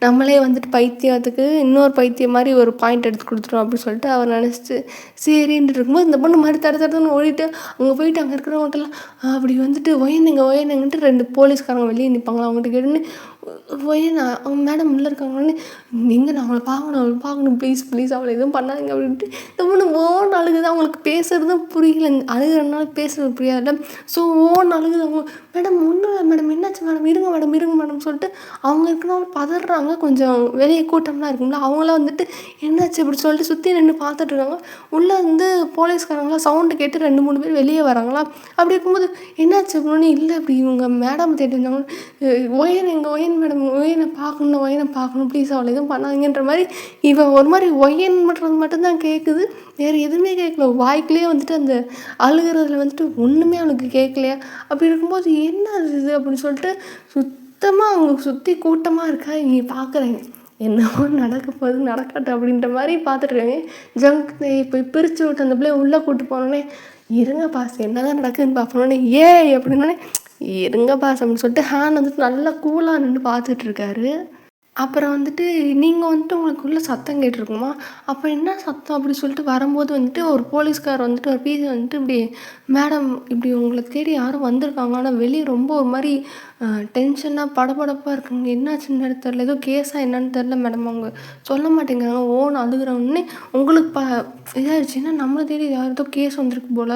நம்மளே வந்துட்டு பைத்தியத்துக்கு இன்னொரு பைத்தியம் மாதிரி ஒரு பாயிண்ட் எடுத்து கொடுத்துரும் அப்படின்னு சொல்லிட்டு அவர் நினச்சிட்டு சரின்ட்டு இருக்கும்போது இந்த பொண்ணு மாதிரி தடுத்துன்னு ஓடிட்டு அங்கே போயிட்டு அங்கே இருக்கிறவங்கள்ட்டலாம் அப்படி வந்துட்டு ஒயனுங்கன்ட்டு 2 போலீஸ்காரங்க வெளியே நிற்பாங்களா, அவங்ககிட்ட கேட்டுன்னு ஒயனா அவங்க மேடம் உள்ளே இருக்காங்கன்னு, எங்கே நான் அவளை பார்க்கணும் ப்ளீஸ் அவளை எதுவும் பண்ணாதீங்க அப்படின்ட்டு இந்த பொண்ணு ஓன் அழுகுது. அவங்களுக்கு பேசுகிறதும் புரியல, அழுகிறனால பேசுகிறது புரியாதுல்ல. ஸோ ஓன் அழுகுது. அவங்க மேடம் ஒன்றும் இல்லை மேடம், என்னாச்சு மேடம், இருங்க மேடம் சொல்லிட்டு அவங்க இருக்கிறவங்க பதறாங்க. கொஞ்சம் வெளியே கூட்டம்லாம் இருக்குங்களா, அவங்களாம் வந்துட்டு என்னாச்சு அப்படி சொல்லிட்டு சுற்றி நின்று பார்த்துட்ருக்காங்க. உள்ளே வந்து போலீஸ்காரங்களாம் சவுண்டு கேட்டு 2-3 பேர் வெளியே வராங்களா. அப்படி இருக்கும்போது என்னாச்சு அப்படின்னு, இல்லை அப்படி இவங்க மேடம் தேடிருந்தாங்க, ஒயன் மேடம் ஒயனை பார்க்கணும் ப்ளீஸ் அவளை எதுவும் பண்ணாதீங்கன்ற மாதிரி இவன் ஒரு மாதிரி ஒயன் பண்ணுறது மட்டும்தான் கேட்குது, வேறு எதுவுமே கேட்கல. வாய்க்குள்ளேயே வந்துட்டு அந்த அழுகிறதுல வந்துட்டு ஒன்றுமே அவளுக்கு கேட்கலையா. அப்படி இருக்கும்போது என்ன இது அப்படின்னு சொல்லிட்டு சுத்தமாக அவங்க சுற்றி கூட்டமாக இருக்கா. இவங்க பார்க்குறேங்க என்னவோ நடக்க போகுது, நடக்கட்டும் அப்படின்ற மாதிரி பார்த்துட்ருக்காங்க. ஜங்க் போய் பிரித்து விட்டு அந்த பிள்ளைய உள்ளே கூப்பிட்டு போனோடனே, இருங்க பாஸ் என்ன தான் நடக்குதுன்னு பார்ப்போன்னே, அப்படின்னோடனே இருங்க பாஸ் அப்படின்னு சொல்லிட்டு ஹேண்ட் வந்துட்டு நல்லா கூலாக நின்று பார்த்துட்ருக்காரு. அப்புறம் வந்துட்டு நீங்கள் வந்துட்டு உங்களுக்குள்ள சத்தம் கேட்டிருக்குமா, அப்போ என்ன சத்தம் அப்படி சொல்லிட்டு வரும்போது வந்துட்டு ஒரு போலீஸ்கார் வந்துட்டு ஒரு பீஸ் வந்துட்டு இப்படி மேடம் இப்படி உங்களை தேடி யாரும் வந்திருக்காங்க, ஆனால் வெளியே ரொம்ப ஒரு மாதிரி டென்ஷனாக படபடப்பாக இருக்குங்க, என்னாச்சுன்னு தெரில, ஏதோ கேஸாக என்னன்னு தெரில மேடம், அவங்க சொல்ல மாட்டேங்கிறாங்க ஓன்னு அழுகுறவொடனே உங்களுக்கு இதாகிடுச்சுன்னா நம்மளை தேடி யாருதோ கேஸ் வந்திருக்கு போல்,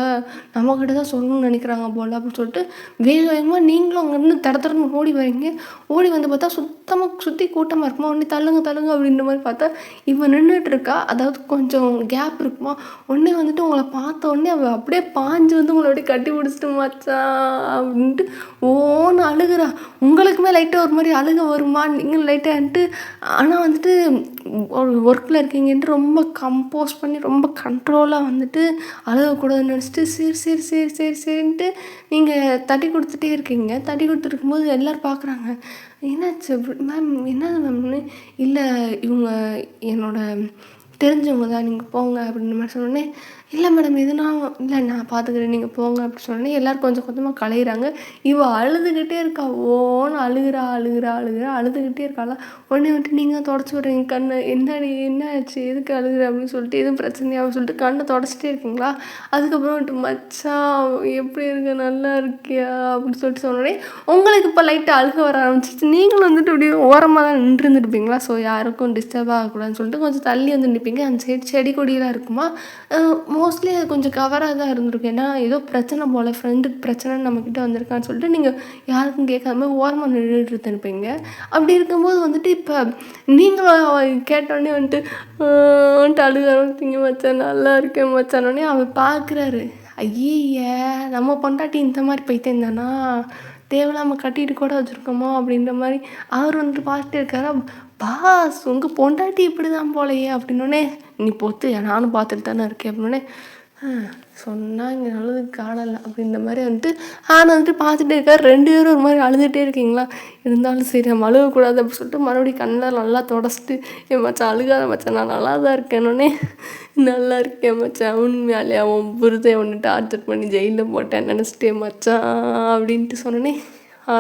நம்மக்கிட்ட தான் சொல்லணும்னு நினைக்கிறாங்க போல் அப்படின்னு சொல்லிட்டு வேகமாக நீங்களும் அங்கேருந்து தடன்னு ஓடி வரீங்க. ஓடி வந்து பார்த்தா சுத்தமாக சுற்றி கூட்டமாக இருக்குமா. உடனே தள்ளுங்க அப்படின்ற மாதிரி பார்த்தா இவன் நின்றுட்டு இருக்கா. அதாவது கொஞ்சம் கேப் இருக்குமா. உடனே வந்துட்டு உங்களை பார்த்த உடனே அவள் அப்படியே பாஞ்சு வந்து உங்களை அப்படியே கட்டி பிடிச்சிட்டு மச்சான் அப்படின்ட்டு ஓன்னு அழுகுறா. உங்களுக்குமே லைட்டாக ஒரு மாதிரி அழுக வருமா, நீங்களும் லைட்டாகன்ட்டு. ஆனால் வந்துட்டு ஒரு ஒர்க்கில் இருக்கீங்கன்ட்டு ரொம்ப கம்போஸ் பண்ணி ரொம்ப கண்ட்ரோலாக வந்துட்டு அழுகக்கூடாதுன்னு நினச்சிட்டு சரின்ட்டு நீங்கள் தட்டி கொடுத்துட்டே இருக்கீங்க. தட்டி கொடுத்துருக்கும்போது எல்லோரும் பார்க்குறாங்க, என்னாச்சு மேம், என்னது மேம்னு. இல்லை இவங்க என்னோட தெரிஞ்சவங்க தான், நீங்கள் போங்க அப்படின்ற மாதிரி சொன்னோடனே, இல்லை மேடம் எதுனா இல்லை நான் பார்த்துக்கிறேன் நீங்கள் போங்க அப்படின்னு சொன்னோடனே எல்லோரும் கொஞ்சம் கொஞ்சமாக கலையிறாங்க. இவள் அழுதுகிட்டே இருக்கா, ஓன்னு அழுகிறா அழுதுகிட்டே இருக்காளா. உடனே வந்துட்டு நீங்கள் தொடச்சி விட்றீங்க கண்ணை, என்ன ஆச்சு எதுக்கு அழுகுற அப்படின்னு சொல்லிட்டு, எதுவும் பிரச்சனையாக சொல்லிட்டு கண்ணை தொடச்சிட்டே இருக்கீங்களா. அதுக்கப்புறம் வந்துட்டு மச்சான் எப்படி இருக்க, நல்லா இருக்கியா அப்படின்னு சொல்லிட்டு சொன்னோடனே உங்களுக்கு இப்போ லைட்டாக அழுக வர ஆரம்பிச்சிச்சு. நீங்களும் வந்துட்டு இப்படி ஓரமாக தான் நின்றுருந்துருப்பீங்களா. ஸோ யாருக்கும் டிஸ்டர்ப் ஆகக்கூடாதுன்னு சொல்லிட்டு கொஞ்சம் தள்ளி வந்து நிற்பீங்க. அந்த சைடு செடி கொடியெல்லாம் இருக்குமா, மோஸ்ட்லி அது கொஞ்சம் கவராக தான் இருந்திருக்கும். ஏன்னா ஏதோ பிரச்சனை போல், ஃப்ரெண்டுக்கு பிரச்சனைன்னு நம்மக்கிட்ட வந்திருக்கான்னு சொல்லிட்டு நீங்கள் யாருக்கும் கேட்காம ஓரமாக நின்றுட்டு இருப்பீங்க. அப்படி இருக்கும்போது வந்துட்டு இப்போ நீங்களும் கேட்டோடனே வந்துட்டு அழுக ஆரம்பிச்சிங்க, மச்சான் நல்லா இருக்கேன் மச்சானோடனே அவர் பார்க்குறாரு. ஐய நம்ம பொண்டாட்டி இந்த மாதிரி பைத்தியம் தானா, தேவையில்லாமல் கட்டிட்டு கூட வச்சுருக்கோமோ அப்படின்ற மாதிரி அவர் வந்துட்டு பார்த்துட்டு இருக்காரா. பாஸ் உங்கள் பொண்டாட்டி இப்படி தான் போலையே அப்படின்னோடனே, நீ பொத்து நானும் பார்த்துட்டு தானே இருக்கேன் அப்படின்னோடனே, சொன்னால் இங்கே நல்லதுக்கு காணலை அப்படின்ற மாதிரி வந்துட்டு வந்துட்டு பார்த்துட்டே இருக்கார். 2 பேரும் ஒரு மாதிரி அழுதுகிட்டே இருக்கீங்களா. இருந்தாலும் சரி நம்ம அழுகக்கூடாது அப்படின்னு சொல்லிட்டு மறுபடியும் கண்ணில் நல்லா தொடச்சிட்டு, என் மச்சான் அழுகாத மச்சான், நான் நல்லா தான் இருக்கேன்னொடனே, நல்லா இருக்கேன் மச்சான், உண்மையாலே அவன் புருதை ஒன்று டார்ச்சர் பண்ணி ஜெயிலில் போட்டேன் நினச்சிட்டேன் மச்சான் அப்படின்ட்டு சொன்னோன்னே,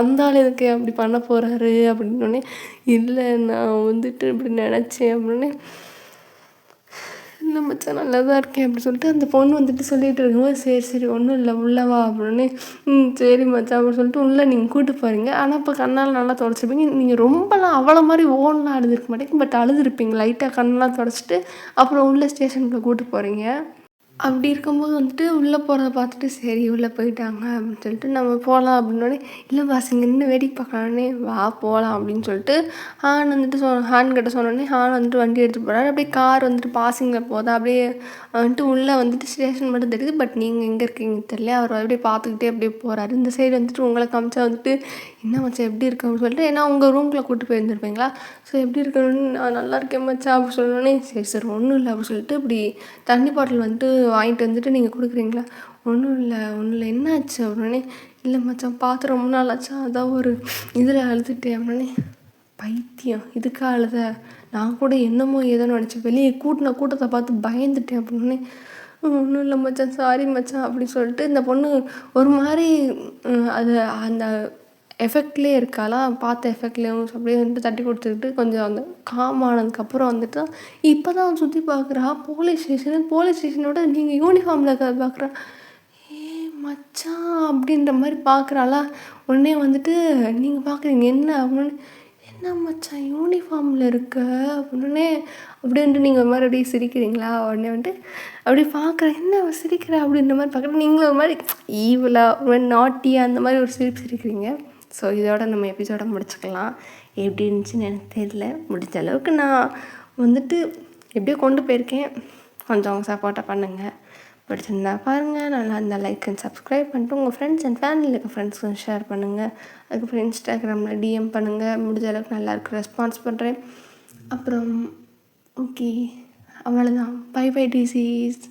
அந்த ஆள் எதுக்கு அப்படி பண்ண போகிறாரு அப்படின்னோடனே, இல்லை நான் வந்துட்டு இப்படி நினச்சேன் அப்படின்னே, இல்லை மச்சான் நல்லா தான் இருக்கேன் அப்படி சொல்லிட்டு அந்த பொண்ணு வந்துட்டு சொல்லிகிட்டு இருக்கும்போது, சரி ஒன்றும் இல்லை உள்ளே வா அப்படின்னு, சரி மச்சான் அப்படின்னு சொல்லிட்டு உள்ளே நீங்கள் கூப்பிட்டு போகிறீங்க. ஆனால் இப்போ கண்ணால் நல்லா தொடச்சிருப்பீங்க. நீங்கள் ரொம்பலாம் அவ்வளோ மாதிரி ஓன்லாம் அழுதுருக்க மாட்டேங்க, பட் அழுதுருப்பீங்க லைட்டாக கண்ணெலாம் தொடச்சிட்டு அப்புறம் உள்ளே ஸ்டேஷனுக்கு கூப்பிட்டு போகிறீங்க. அப்படி இருக்கும்போது வந்துட்டு உள்ளே போகிறத பார்த்துட்டு, சரி உள்ளே போயிட்டாங்க அப்படின்னு சொல்லிட்டு நம்ம போகலாம் அப்படின்னோடனே, இல்லை பாஸ் இங்கே நின்று வேடிக்கை பார்க்கலான்னே, வா போகலாம் அப்படின்னு சொல்லிட்டு வந்துட்டு ஹான் கிட்ட சொன்னோடனே வந்துட்டு வண்டி எடுத்துகிட்டு போகிறாரு. அப்படியே கார் வந்துட்டு பாசிங்கில் போதா, அப்படியே வந்துட்டு உள்ளே வந்துட்டு ஸ்டேஷன் மட்டும் தெரியுது, பட் நீங்கள் எங்கே இருக்கீங்க தெரியல. அவர் அப்படியே பார்த்துக்கிட்டே அப்படியே போகிறாரு. இந்த சைடு வந்துட்டு உங்களை காமிச்சா வந்துட்டு, என்ன மச்சான் எப்படி இருக்கு அப்படின்னு சொல்லிட்டு, ஏன்னா உங்கள் ரூமில் கூப்பிட்டு போயிருந்துருப்பீங்களா. ஸோ எப்படி இருக்கணும்னு, நான் நல்லா இருக்கேன் மச்சான் அப்படின்னு சொன்னோடனே, சரி ஒன்றும் இல்லை அப்படின்னு சொல்லிட்டு இப்படி தண்ணி பாட்டில் வந்துட்டு வாங்கிட்டு வந்துட்டு நீங்கள் கொடுக்குறீங்களா. ஒன்றும் இல்லை என்னாச்சு அப்படின்னே, இல்லை மச்சான் பார்த்து ரொம்ப நாள் ஆச்சா, அதான் ஒரு இதில் அழுதுட்டேன் அப்படின்னே, பைத்தியம் இதுக்கா அழுத, நான் கூட என்னமோ ஏதோ நினச்சேன், வெளியே கூட்டத்தை பார்த்து பயந்துட்டேன் அப்படின்னே, ஒன்றும் இல்லை மச்சான் சாரி மச்சான் அப்படின்னு சொல்லிட்டு இந்த பொண்ணு ஒரு மாதிரி அது அந்த எஃபெக்ட்லேயே இருக்காலாம், பார்த்த எஃபெக்ட்லேயும் அப்படியே வந்துட்டு தட்டி கொடுத்துக்கிட்டு கொஞ்சம் அந்த காமானதுக்கப்புறம் வந்துட்டு இப்போ தான் சுற்றி பார்க்குறா. போலீஸ் ஸ்டேஷனோட நீங்கள் யூனிஃபார்மில் இருக்கிறத பார்க்குறா. மச்சான் அப்படின்ற மாதிரி பார்க்குறாளா. உடனே வந்துட்டு நீங்கள் பார்க்குறீங்க என்ன அப்படின்னு, என்ன மச்சான் யூனிஃபார்மில் இருக்க அப்படின்னே, அப்படின்ட்டு நீங்கள் ஒரு மாதிரி அப்படியே சிரிக்கிறீங்களா. உடனே வந்துட்டு அப்படியே பார்க்குறேன், என்ன சிரிக்கிற அப்படின்ற மாதிரி பார்க்குறேன். நீங்களும் ஒரு மாதிரி ஈவலாக ஒரு மாதிரி நாட்டியாக அந்த மாதிரி ஒரு சிரிக்கிறீங்க. ஸோ இதோட நம்ம எபிசோட முடிச்சுக்கலாம். எப்படி இருந்துச்சுன்னு எனக்கு தெரியல. முடிஞ்ச அளவுக்கு நான் வந்துட்டு எப்படியோ கொண்டு போயிருக்கேன். கொஞ்சம் சப்போர்ட்டாக பண்ணுங்கள். பிடிச்சிருந்தா பாருங்கள். நல்லா இருந்தால் லைக் அண்ட் சப்ஸ்கிரைப் பண்ணிட்டு உங்கள் ஃப்ரெண்ட்ஸ் அண்ட் ஃபேமிலியில் இருக்க ஃப்ரெண்ட்ஸ்க்கு ஷேர் பண்ணுங்கள். அதுக்கப்புறம் இன்ஸ்டாகிராமில் டிஎம் பண்ணுங்கள். முடிஞ்ச அளவுக்கு நல்லாயிருக்கு ரெஸ்பான்ஸ் பண்ணுறேன். அப்புறம் ஓகே, அவ்வளோதான். பை டிசிஸ்.